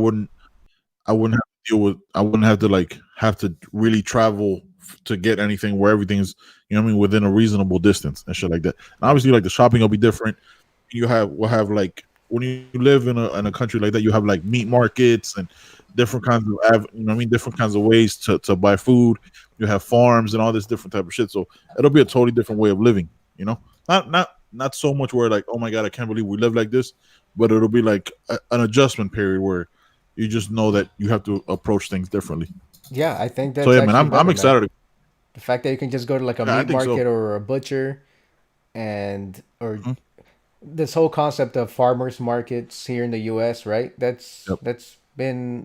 I wouldn't have to deal with I wouldn't have to like have to really travel to get anything where everything's what I mean within a reasonable distance and shit like that. And obviously like the shopping will be different. Will have like when you live in a country like that, you have like meat markets and different kinds of different kinds of ways to buy food. You have farms and all this different type of shit. So it'll be a totally different way of living, you know? Not so much where like, oh my god, I can't believe we live like this, but it'll be like an adjustment period where you just know that you have to approach things differently. Yeah, I think So that's yeah, man, actually I'm better, man. excited. The fact that you can just go to like a Yeah, I meat think so. market or a butcher and or Mhm. this whole concept of farmers markets here in the US, right? Yep.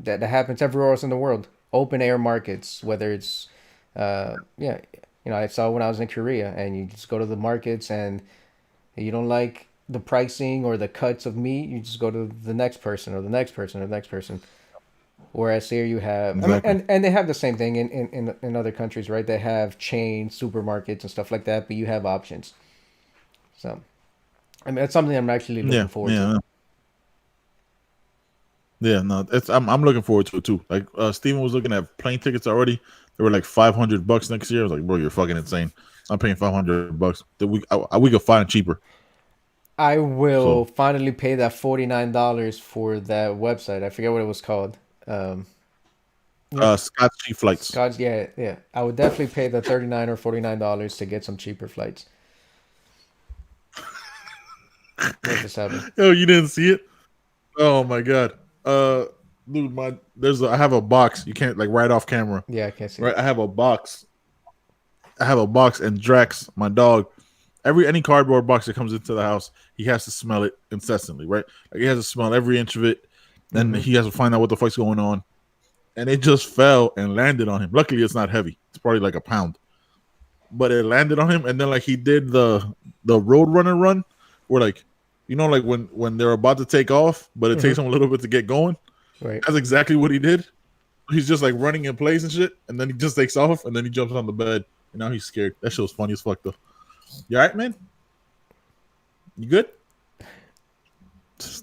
That happens everywhere else in the world. Open air markets, whether it's yeah, I saw when I was in Korea and you just go to the markets and you don't like the pricing or the cuts of meat, you just go to the next person or the next person or the next person. Whereas here you have, I mean, Exactly. and they have the same thing in other countries, right? They have chain supermarkets and stuff like that, but you have options. So, I mean, that's something I'm actually looking Yeah, forward to. yeah, yeah. No, I'm looking forward to it too. Like Steven was looking at plane tickets already. They were like $500 next year. I was like, bro, you're fucking insane. I'm paying $500. That we could find it cheaper. I will So finally pay that $49 for that website. I forget what it was called. Um, yep, Scotch Sea flights. Scotch. Yeah, yeah. I would definitely pay the $39 or $49 to get some cheaper flights. What just happened? Oh, you didn't see it? Oh my god. Uh, dude, I have a box. You can't like right off camera. Yeah, I can't see Right, it. I have a box. I have a box, and Drax, my dog, any cardboard box that comes into the house, he has to smell it incessantly, right? Like he has to smell every inch of it. Then Mm-hmm. he has to find out what the fuck's going on. And it just fell and landed on him. Luckily, it's not heavy. It's probably like a pound, but it landed on him. And then like he did the road runner run, where like like when they're about to take off, but it takes Mm-hmm. them a little bit to get going. Right. That's exactly what he did. He's just like running in place and shit, and then he just takes off, and then he jumps on the bed, and now he's scared. That shit was funny as fuck though. You all right, man? You good? This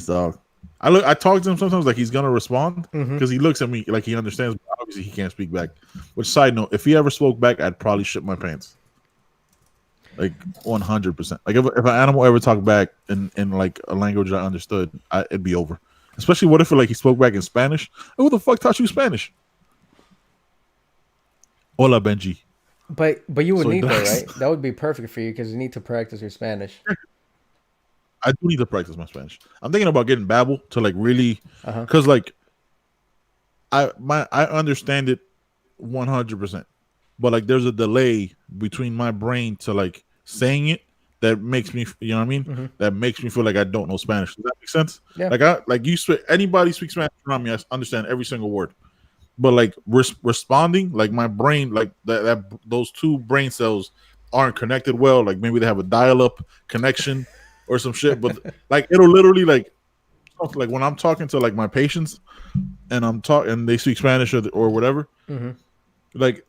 dog. I talk to him sometimes like he's gonna respond Mm-hmm. because he looks at me like he understands, but obviously he can't speak back. Which side note, if he ever spoke back, I'd probably shit my pants. Like 100%. Like if an animal ever talked back in like a language I understood, it'd be over. Especially what if like he spoke back in Spanish? Who the fuck taught you Spanish? Hola Benji. But you would So need that, that's right? That would be perfect for you because you need to practice your Spanish. I do need to practice my Spanish. I'm thinking about getting Babbel to like really, Uh huh. because like I understand it 100%, but like there's a delay between my brain to like saying it that makes me, you know what I mean? Mm-hmm. That makes me feel like I don't know Spanish. Does that make sense? Yeah. Like anybody speaks Spanish around me, I understand every single word. But like responding, like my brain, like those two brain cells aren't connected well. Like maybe they have a dial-up connection or some shit. But like it'll literally like when I'm talking to like my patients and I'm talking and they speak Spanish or whatever, Mm-hmm. like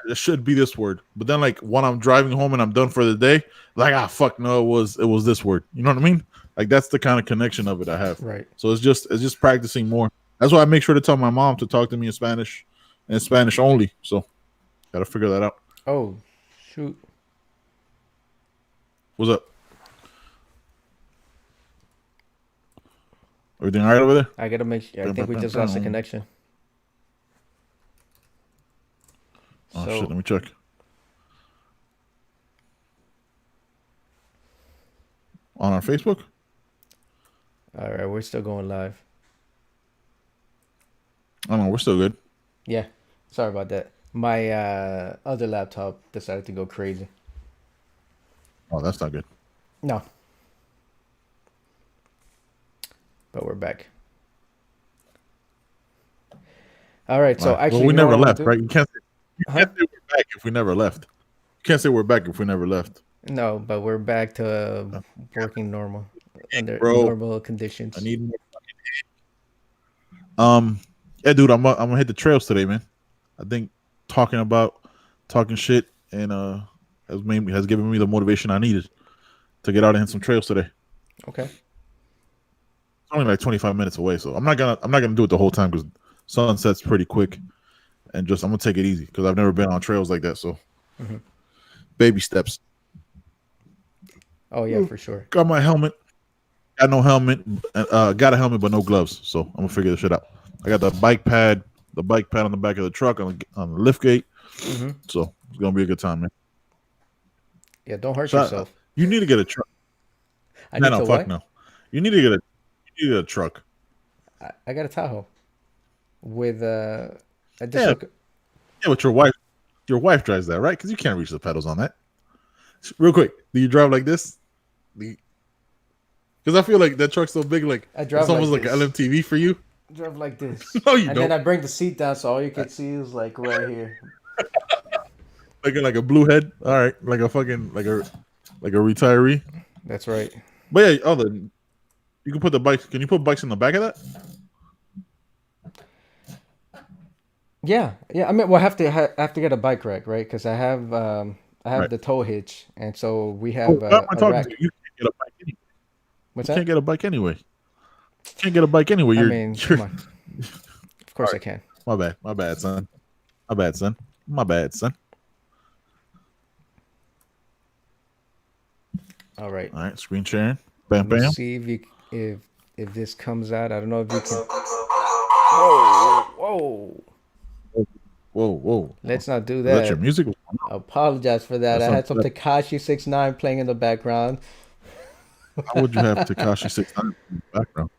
it should be this word. But then like when I'm driving home and I'm done for the day, like fuck no, it was this word. You know what I mean? Like that's the kind of connection of it I have. Right. So it's just practicing more. That's why I make sure to tell my mom to talk to me in Spanish and Spanish only. So gotta figure that out. Oh, shoot. What's up? Everything all right over there? I gotta make sure. I Bam, think bam, we bam, just lost the bam. connection. Oh shit, So, let me check. On our Facebook? all right, we're still going live. I don't know, we're still good. Yeah. Sorry about that. My other laptop decided to go crazy. Oh, that's not good. No, but we're back. All right. All So right. Well, actually, we you know what never I want left, to do? right? You Huh? can't say we're back if we never left. You can't say we're back if we never left. No, but we're back to working normal under Bro, normal I conditions. need more. Yeah, dude, I'm gonna hit the trails today, man. I think talking shit and has given me the motivation I needed to get out and hit some trails today. Okay. It's only like 25 minutes away, so I'm not gonna do it the whole time because sunset's pretty quick, and just I'm gonna take it easy because I've never been on trails like that. So Hmm. baby steps. Oh yeah, for sure. Got my helmet. Got no helmet. Got a helmet but no gloves. So I'm gonna figure this shit out. I got the bike pad on the back of the truck on the lift gate. Hmm. So it's gonna be a good time, man. Yeah, don't hurt So yourself. you need to get a truck. I No, need no, to fuck what? no. You need a truck. I got a Tahoe with I just Yeah, look. yeah, but your wife drives that, right? Because you can't reach the pedals on that. Real quick, do you drive like this? Because I feel like that truck's so big, like I it's drive almost like like an this. LMTV for you. Drive like this, No, you and then don't. I bring the seat down, so all you can see is like right here. Like a blue head. All right, like a fucking like a retiree. That's right. But yeah, you can put the bikes. Can you put bikes in the back of that? Yeah, yeah. I mean, we'll have to get a bike rack, right? Because I have Right. the tow hitch, and so we Oh, have why am I a talking to you? rack. You can't get a bike anyway. What's You can't that? get a bike anyway. You can't get a bike anyway. I You're mean, you're. come on. Of All course I right. can. My bad. My bad, son. My bad, son. My bad, son. All right. All right. Screen sharing. Bam, Let me bam. see if this comes out. I don't know if you can. Whoa, whoa. Whoa, whoa. Let's not do Is that your that. music? I apologize for that. That's I not. had some Takashi 69 playing in the background. How would you have Takashi 600 in the background?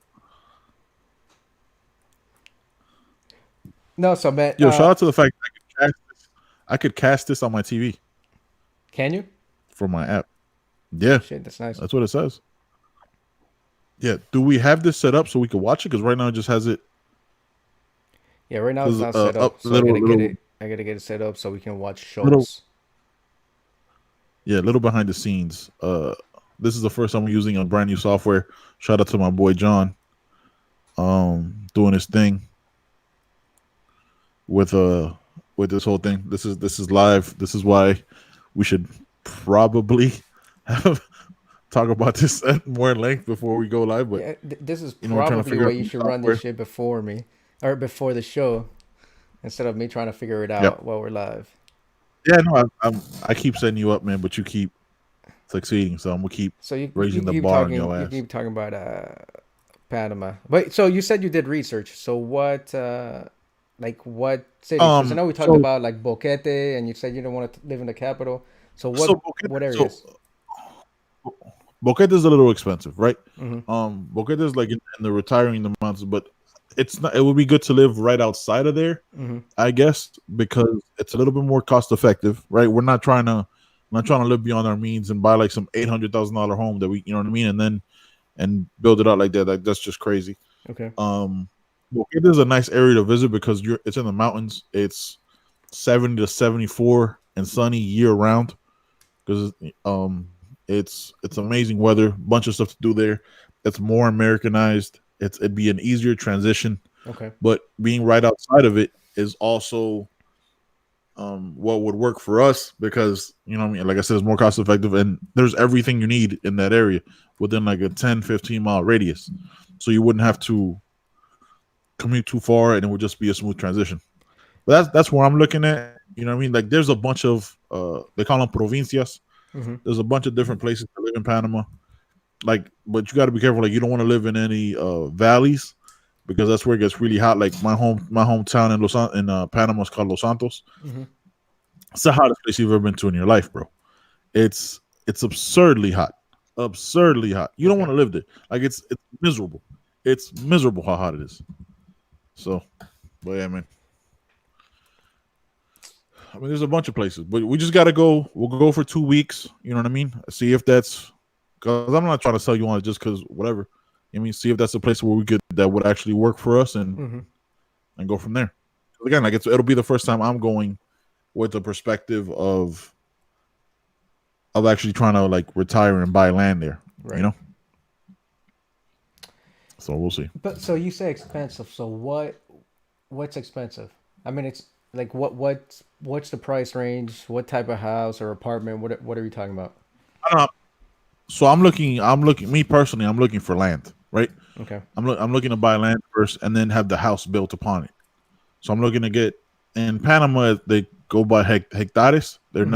No, so man, Yo, shout out to the fact that I could cast this on my TV can you? from my app. Oh Yeah, shit, that's nice. that's what it says. Yeah. Do we have this set up so we can watch it? Because right now it just has it. Yeah, right now it's There's not set up, up so I little gotta get little it. I gotta get it set up so we can watch little Schultz. yeah, little behind the scenes. This is the first time we're using a brand new software. Shout out to my boy John, doing his thing with with this whole thing. This is live. This is why we should probably have talk about this at more length before we go live. But Yeah, this is we're trying to probably figure why out you the should run this software. shit before me, or before the show, instead of me trying to figure it Yep. out while we're live. Yeah, no, I keep setting you up, man, but you keep succeeding, so I'm gonna keep So raising the bar on your you ass. keep talking about Panama. Wait, so you said you did research. So what like what cities? Because I know we talked So about like Boquete, and you said you don't want to live in the capital. So so what so areas? Boquete is a little expensive, right? Mm-hmm. Boquete is like in the retiring in the mountains, but it's not. It would be good to live right outside of there, Mm-hmm. I guess, because it's a little bit more cost effective, right? We're not trying to live beyond our means and buy like some $800,000 home that we, you know what I mean, and then and build it out like that. Like that's just crazy. Okay. Um, Boquete is a nice area to visit because it's in the mountains. It's 70 to 74 and sunny year round because It's amazing weather, bunch of stuff to do there. It's more Americanized. It'd be an easier transition, Okay. but being right outside of it is also what would work for us because what I mean, like I said, it's more cost effective and there's everything you need in that area within like a 10-15 mile radius, so you wouldn't have to commute too far and it would just be a smooth transition. But that's where I'm looking at. You know what I mean? Like there's a bunch of they call them provincias. Mm-hmm. There's a bunch of different places to live in Panama. Like, but you got to be careful. Like, you don't want to live in any valleys because that's where it gets really hot. Like my hometown in Panama is called Los Santos. Mm-hmm. It's the hottest place you've ever been to in your life, bro. It's absurdly hot, absurdly hot. You don't Okay. want to live there. Like it's miserable. It's miserable how hot it is. So, but yeah, man. I mean, there's a bunch of places, but we just gotta go. We'll go for 2 weeks. You know what I mean? See if that's because I'm not trying to sell you on it just because whatever. I mean, see if that's a place where we could that would actually work for us Mm-hmm. and go from there. Again, like it'll be the first time I'm going with the perspective of actually trying to like retire and buy land there. You Right. know, so we'll see. But so you say expensive. So what's expensive? I mean, it's like what's the price range? What type of house or apartment? What are you talking about? I don't know. So I'm looking. Me personally, I'm looking for land. Right. Okay. I'm looking to buy land first and then have the house built upon it. So I'm looking to get in Panama. They go by hectares. They're Mm-hmm.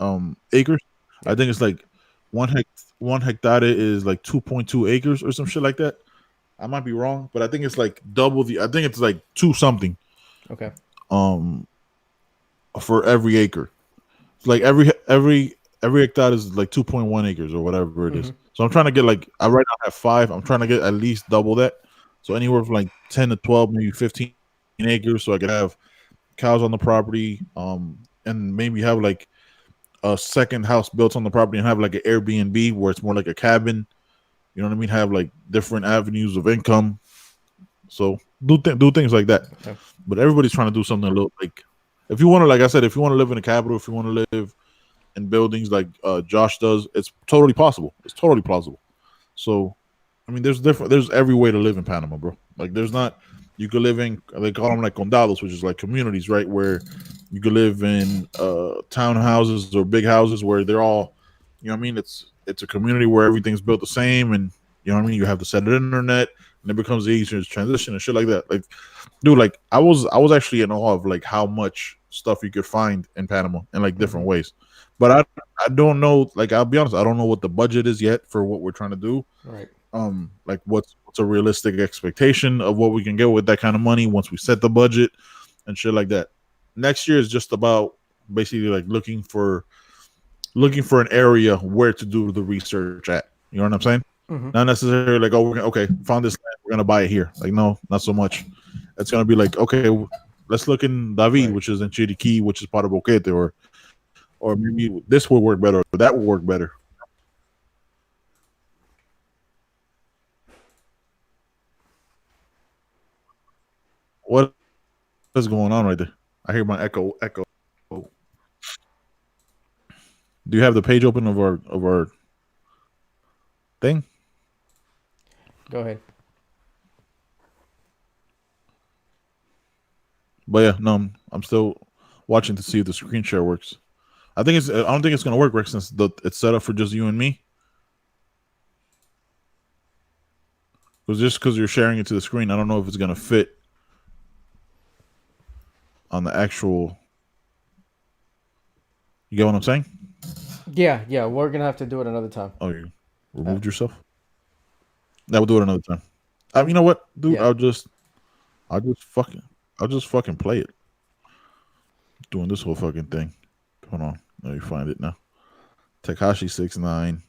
not acres. I Yep. think it's like one hect one hectare is like 2.2 acres or some shit like that. I might be wrong, but I think it's like double the. I think it's like two something Okay. um for every acre. It's like every hectare is like 2.1 acres or whatever it is. Mm-hmm. So I'm trying to get like I right now have five. I'm trying to get at least double that. So anywhere from like 10 to 12, maybe 15 acres, so I could have cows on the property, and maybe have like a second house built on the property and have like an Airbnb where it's more like a cabin. You know what I mean? Have like different avenues of income. So do things like that. Okay. But everybody's trying to do something a little like if you want to, like I said, if you want to live in a capital, if you want to live in buildings like Josh does, it's totally possible. It's totally plausible. So I mean, there's every way to live in Panama, bro. Like there's not you could live in they call them like condados, which is like communities, right? Where you could live in townhouses or big houses where they're all, you know what I mean? It's a community where everything's built the same, and you know what I mean. You have the set internet, and it becomes easier to transition and shit like that. Like, dude, like I was actually in awe of like how much stuff you could find in Panama in like Mm-hmm. different ways. But I don't know. Like I'll be honest, I don't know what the budget is yet for what we're trying to do. Right. Like what's a realistic expectation of what we can get with that kind of money once we set the budget and shit like that. Next year is just about basically like looking for an area where to do the research at. You know what I'm saying? Mm-hmm. Not necessarily like, oh, okay, found this land, we're gonna buy it here. Like, no, not so much. It's gonna be like, okay, let's look in David, Right. which is in Chiriquí, which is part of Boquete, or maybe this will work better, or that will work better. What is going on right there? I hear my echo. Do you have the page open of our thing? Go ahead. But yeah, no, I'm still watching to see if the screen share works. I don't think it's gonna work, Rick, since it's set up for just you and me. Because just because you're sharing it to the screen, I don't know if it's gonna fit on the actual. You get what I'm saying? Yeah. Yeah. We're gonna have to do it another time. Oh, you Uh, removed yourself. That we'll do it another time. You know what, dude? yeah. I'll just fucking, I'll just fucking play it. Doing this whole fucking thing. Hold on, let me find it now. Takashi 69.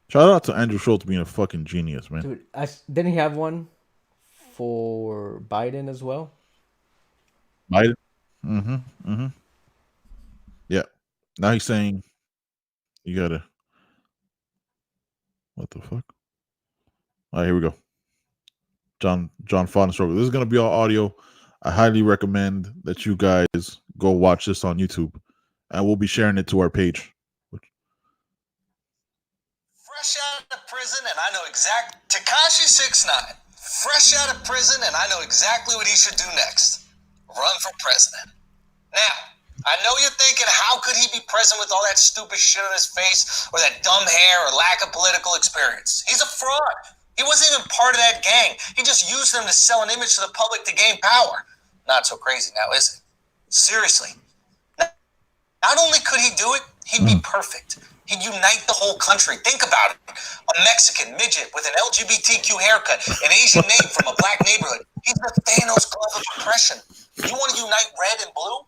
Shout out to Andrew Schultz being a fucking genius, man. Dude, didn't he have one for Biden as well? Biden. Mm-hmm. Mm-hmm. Yeah. Now he's saying you gotta. What the fuck? All right, here we go. John Fodenstroke. This is gonna be all audio. I highly recommend that you guys go watch this on YouTube, and we'll be sharing it to our page. Fresh out of prison, and I know exactly. Tekashi 6ix9ine, fresh out of prison, and I know exactly what he should do next. Run for president. Now, I know you're thinking, how could he be president with all that stupid shit on his face, or that dumb hair, or lack of political experience? He's a fraud. He wasn't even part of that gang. He just used them to sell an image to the public to gain power. Not so crazy now, is it? Seriously. Not only could he do it, he'd be perfect. He'd unite the whole country. Think about it. A Mexican midget with an LGBTQ haircut, an Asian name from a black neighborhood. He's the Thanos glove of oppression. You want to unite red and blue?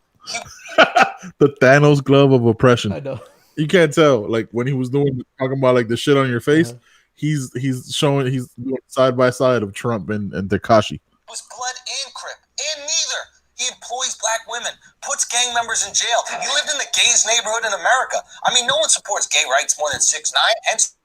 The Thanos glove of oppression. I know. You can't tell. Like when he was talking about like the shit on your face, he's doing side by side of Trump and Tekashi. It was blood and Crip, and neither. He employs black women, puts gang members in jail. He lived in the gayest neighborhood in America. I mean, no one supports gay rights more than 6ix9ine, hence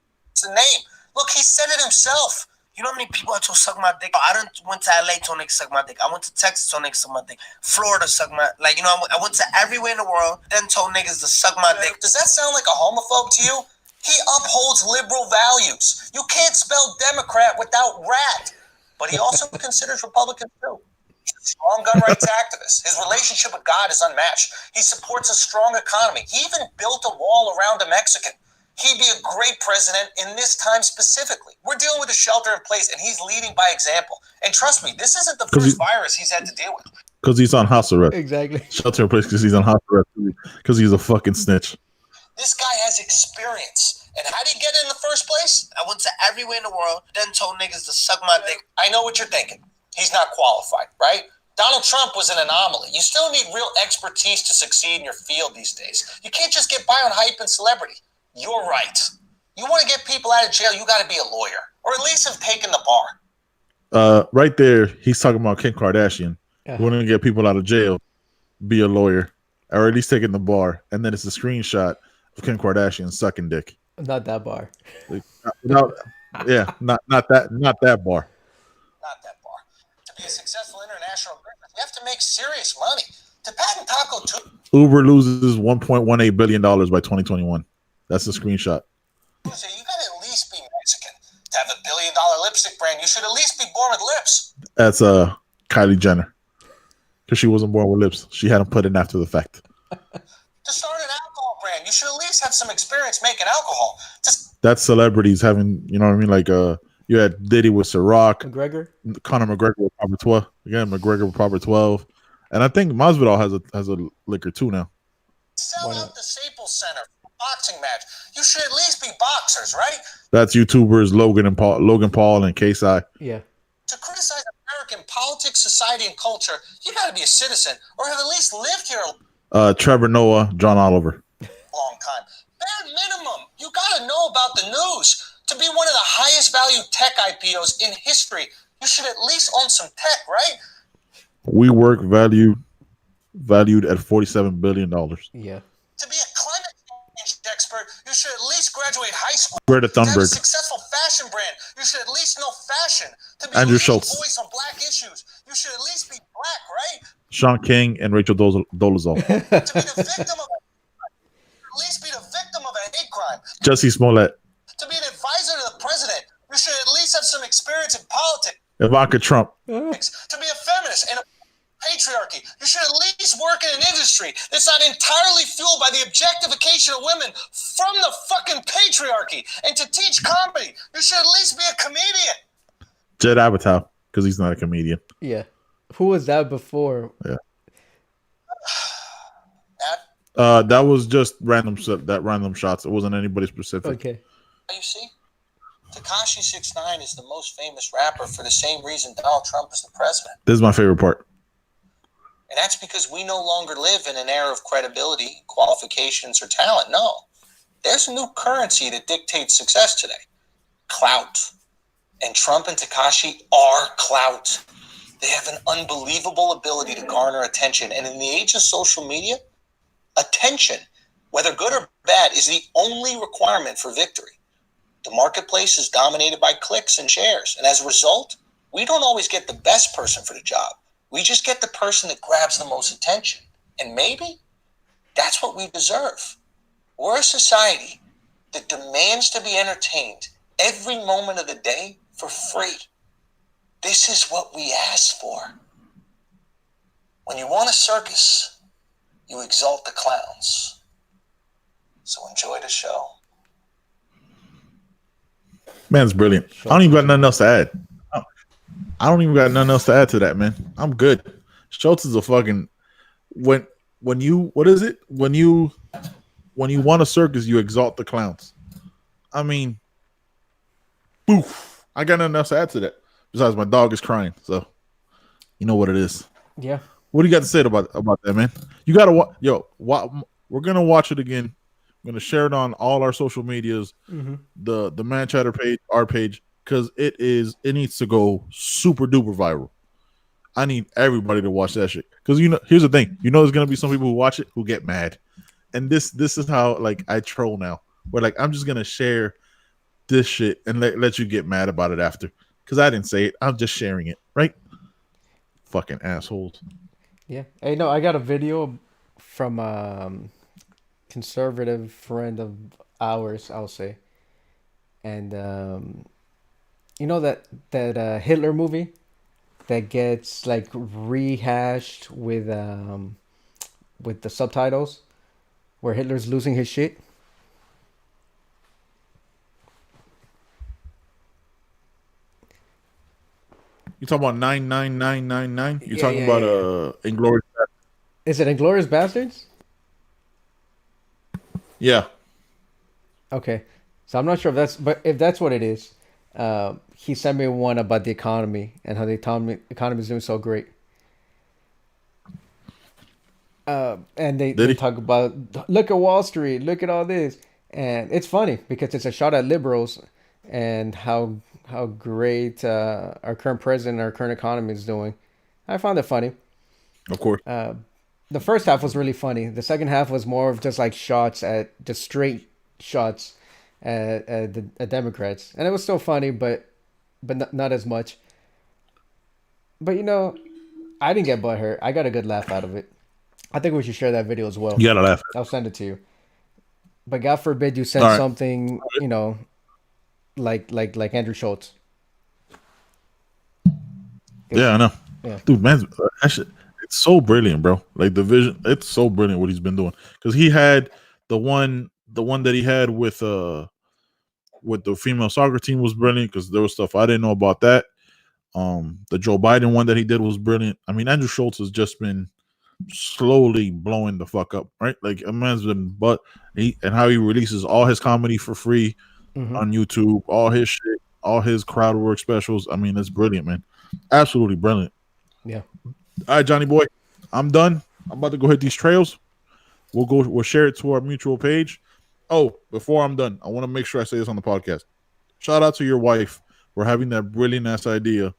the name. Look, he said it himself. You know how many people I told suck my dick? I went to LA told niggas suck my dick. I went to Texas told niggas suck my dick. Florida suck my, I went to everywhere in the world, then told niggas to suck my dick. Does that sound like a homophobe to you? He upholds liberal values. You can't spell Democrat without rat. But he also considers Republicans too. He's a strong gun rights activist. His relationship with God is unmatched. He supports a strong economy. He even built a wall around a Mexican. He'd be a great president in this time specifically. We're dealing with a shelter in place, and he's leading by example. And trust me, this isn't the first virus he's had to deal with. Because he's on house arrest. Exactly. Shelter in place because he's on house arrest. Because he's a fucking snitch. This guy has experience. And how did he get it in the first place? I went to everywhere in the world, then told niggas to suck my dick. I know what you're thinking. He's not qualified, right? Donald Trump was an anomaly. You still need real expertise to succeed in your field these days. You can't just get by on hype and celebrity. You're right. You want to get people out of jail, you got to be a lawyer. Or at least have taken the bar. Right there, he's talking about Kim Kardashian. You want to get people out of jail, be a lawyer. Or at least taking the bar. And then it's a screenshot of Kim Kardashian sucking dick. Not that bar. Like, not that bar. Not that bar. To be a successful international business, you have to make serious money. To patent Taco Tuesday, Uber loses $1.18 billion by 2021. That's a screenshot. You got to at least be Mexican. To have $1 billion lipstick brand, you should at least be born with lips. That's Kylie Jenner. Because she wasn't born with lips. She had them put in after the fact. To start an alcohol brand, you should at least have some experience making alcohol. That's celebrities having, you know what I mean? Like, you had Diddy with Ciroc. McGregor? Conor McGregor with Proper 12. Again, McGregor with Proper 12. And I think Masvidal has a liquor too now. Sell out the Staples Center for a boxing match. You should at least be boxers, right? That's YouTubers Logan Paul and KSI. Yeah. To criticize American politics, society, and culture, you got to be a citizen or have at least lived here Trevor Noah, John Oliver. long time. Bare minimum, you got to know about the news. To be one of the highest value tech IPOs in history, you should at least own some tech, right? WeWork valued at $47 billion. Yeah. To be a climate change expert, you should at least graduate high school. Greta To have a Thunberg. successful fashion brand, you should at least know fashion. To be Andrew a leading Schultz. voice on black issues, you should at least be black, right? Sean King and Rachel Dolezal. To be the victim of at least be the victim of a hate crime. Jesse Smollett. To be an advisor to the president, you should at least have some experience in politics. Ivanka Trump. To be a feminist and a patriarchy, you should at least work in an industry that's not entirely fueled by the objectification of women from the fucking patriarchy. And to teach comedy, you should at least be a comedian. Judd Apatow, because he's not a comedian. Yeah. Who was that before? Yeah. That was just random shots. It wasn't anybody specific. Okay. You see, Tekashi 6ix9ine is the most famous rapper for the same reason Donald Trump is the president. This is my favorite part. And that's because we no longer live in an era of credibility, qualifications, or talent. No. There's a new currency that dictates success today. Clout. And Trump and Tekashi are clout. They have an unbelievable ability to garner attention. And in the age of social media, attention, whether good or bad, is the only requirement for victory. The marketplace is dominated by clicks and shares. And as a result, we don't always get the best person for the job. We just get the person that grabs the most attention. And maybe that's what we deserve. We're a society that demands to be entertained every moment of the day for free. This is what we ask for. When you want a circus, you exalt the clowns. So enjoy the show. Man's brilliant. I don't even got nothing else to add. I don't even got nothing else to add to that, man. I'm good. Schultz is a fucking when you what is it? When you want a circus, you exalt the clowns. I mean, boof. I got nothing else to add to that. Besides, my dog is crying, so you know what it is. Yeah. What do you got to say about that, man? You gotta we're gonna watch it again. I'm gonna share it on all our social medias, the Man Chatter page, our page, because it needs to go super duper viral. I need everybody to watch that shit. Because here's the thing. There's gonna be some people who watch it who get mad. And this is how like I troll now. Where like I'm just gonna share this shit and let you get mad about it after. Because I didn't say it. I'm just sharing it, right? Fucking assholes. Yeah. Hey, no, I got a video from conservative friend of ours, I'll say. And you know that Hitler movie that gets like rehashed with the subtitles where Hitler's losing his shit? You talking about 99999? You Yeah, talking yeah, about yeah. Inglorious? Is it Inglourious Bastards? Yeah. Okay. So I'm not sure but if that's what it is, he sent me one about the economy and how the economy is doing so great. And Did they he? talk about, look at Wall Street, look at all this, and it's funny because it's a shot at liberals and how great our current president, our current economy is doing. I found it funny. Of course. The first half was really funny. The second half was more of just like shots at just straight shots at the Democrats, and it was still funny, but not as much. But I didn't get butthurt. I got a good laugh out of it. I think we should share that video as well. You gotta laugh. I'll send it to you. But God forbid you All send right. something, like Andrew Schultz. Yeah, I know. Yeah. Dude, man, it's so brilliant, bro. Like the vision, it's so brilliant what he's been doing. Because he had the one that he had with the female soccer team was brilliant because there was stuff I didn't know about that. The Joe Biden one that he did was brilliant. I mean, Andrew Schultz has just been slowly blowing the fuck up, right? Like a man's been and how he releases all his comedy for free Mm-hmm. on YouTube, all his shit, all his crowd work specials. I mean, it's brilliant, man. Absolutely brilliant. Yeah. All right, Johnny boy, I'm done. I'm about to go hit these trails. We'll share it to our mutual page. Oh, before I'm done, I want to make sure I say this on the podcast. Shout out to your wife for having that brilliant ass idea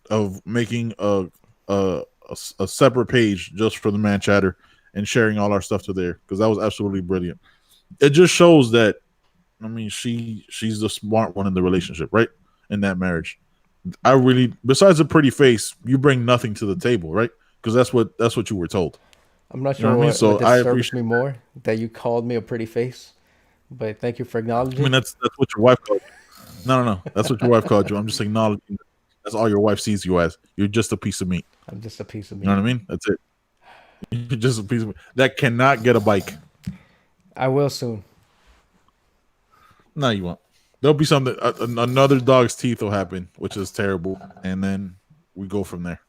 of making a separate page just for the Man Chatter and sharing all our stuff to there, because that was absolutely brilliant. It just shows that, I mean, she's the smart one in the relationship, right? In that marriage. I really, besides a pretty face, you bring nothing to the table, right? Because that's what you were told. I'm not You know sure what I mean? what So I disturbs appreciate me more, that you called me a pretty face, but thank you for I acknowledging. mean, that's what your wife called you. No. That's what your wife called you. I'm just acknowledging that's all your wife sees you as. You're just a piece of meat. I'm just a piece of You know meat. what I mean? That's it. You're just a piece of meat that cannot get a bike. I will soon. No, you won't. There'll be something. Another dog's teeth will happen, which is terrible, and then we go from there.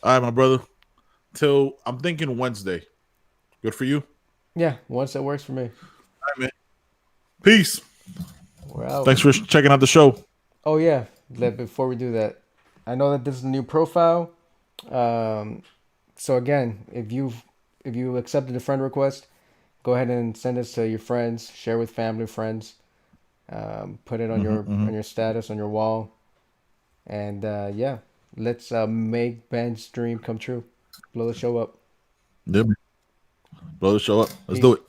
All right, my brother. Till I'm thinking Wednesday. Good for you. Yeah, once it works for me. All right, man. Peace. We're out. Thanks for checking out the show. Oh yeah, before we do that, I know that this is a new profile. So again, if you accepted a friend request, go ahead and send this to your friends, share with family, friends, put it on your status on your wall, and yeah, let's make Ben's dream come true. Blow the show up. Yep. Blow the show up. Let's Peace. do it.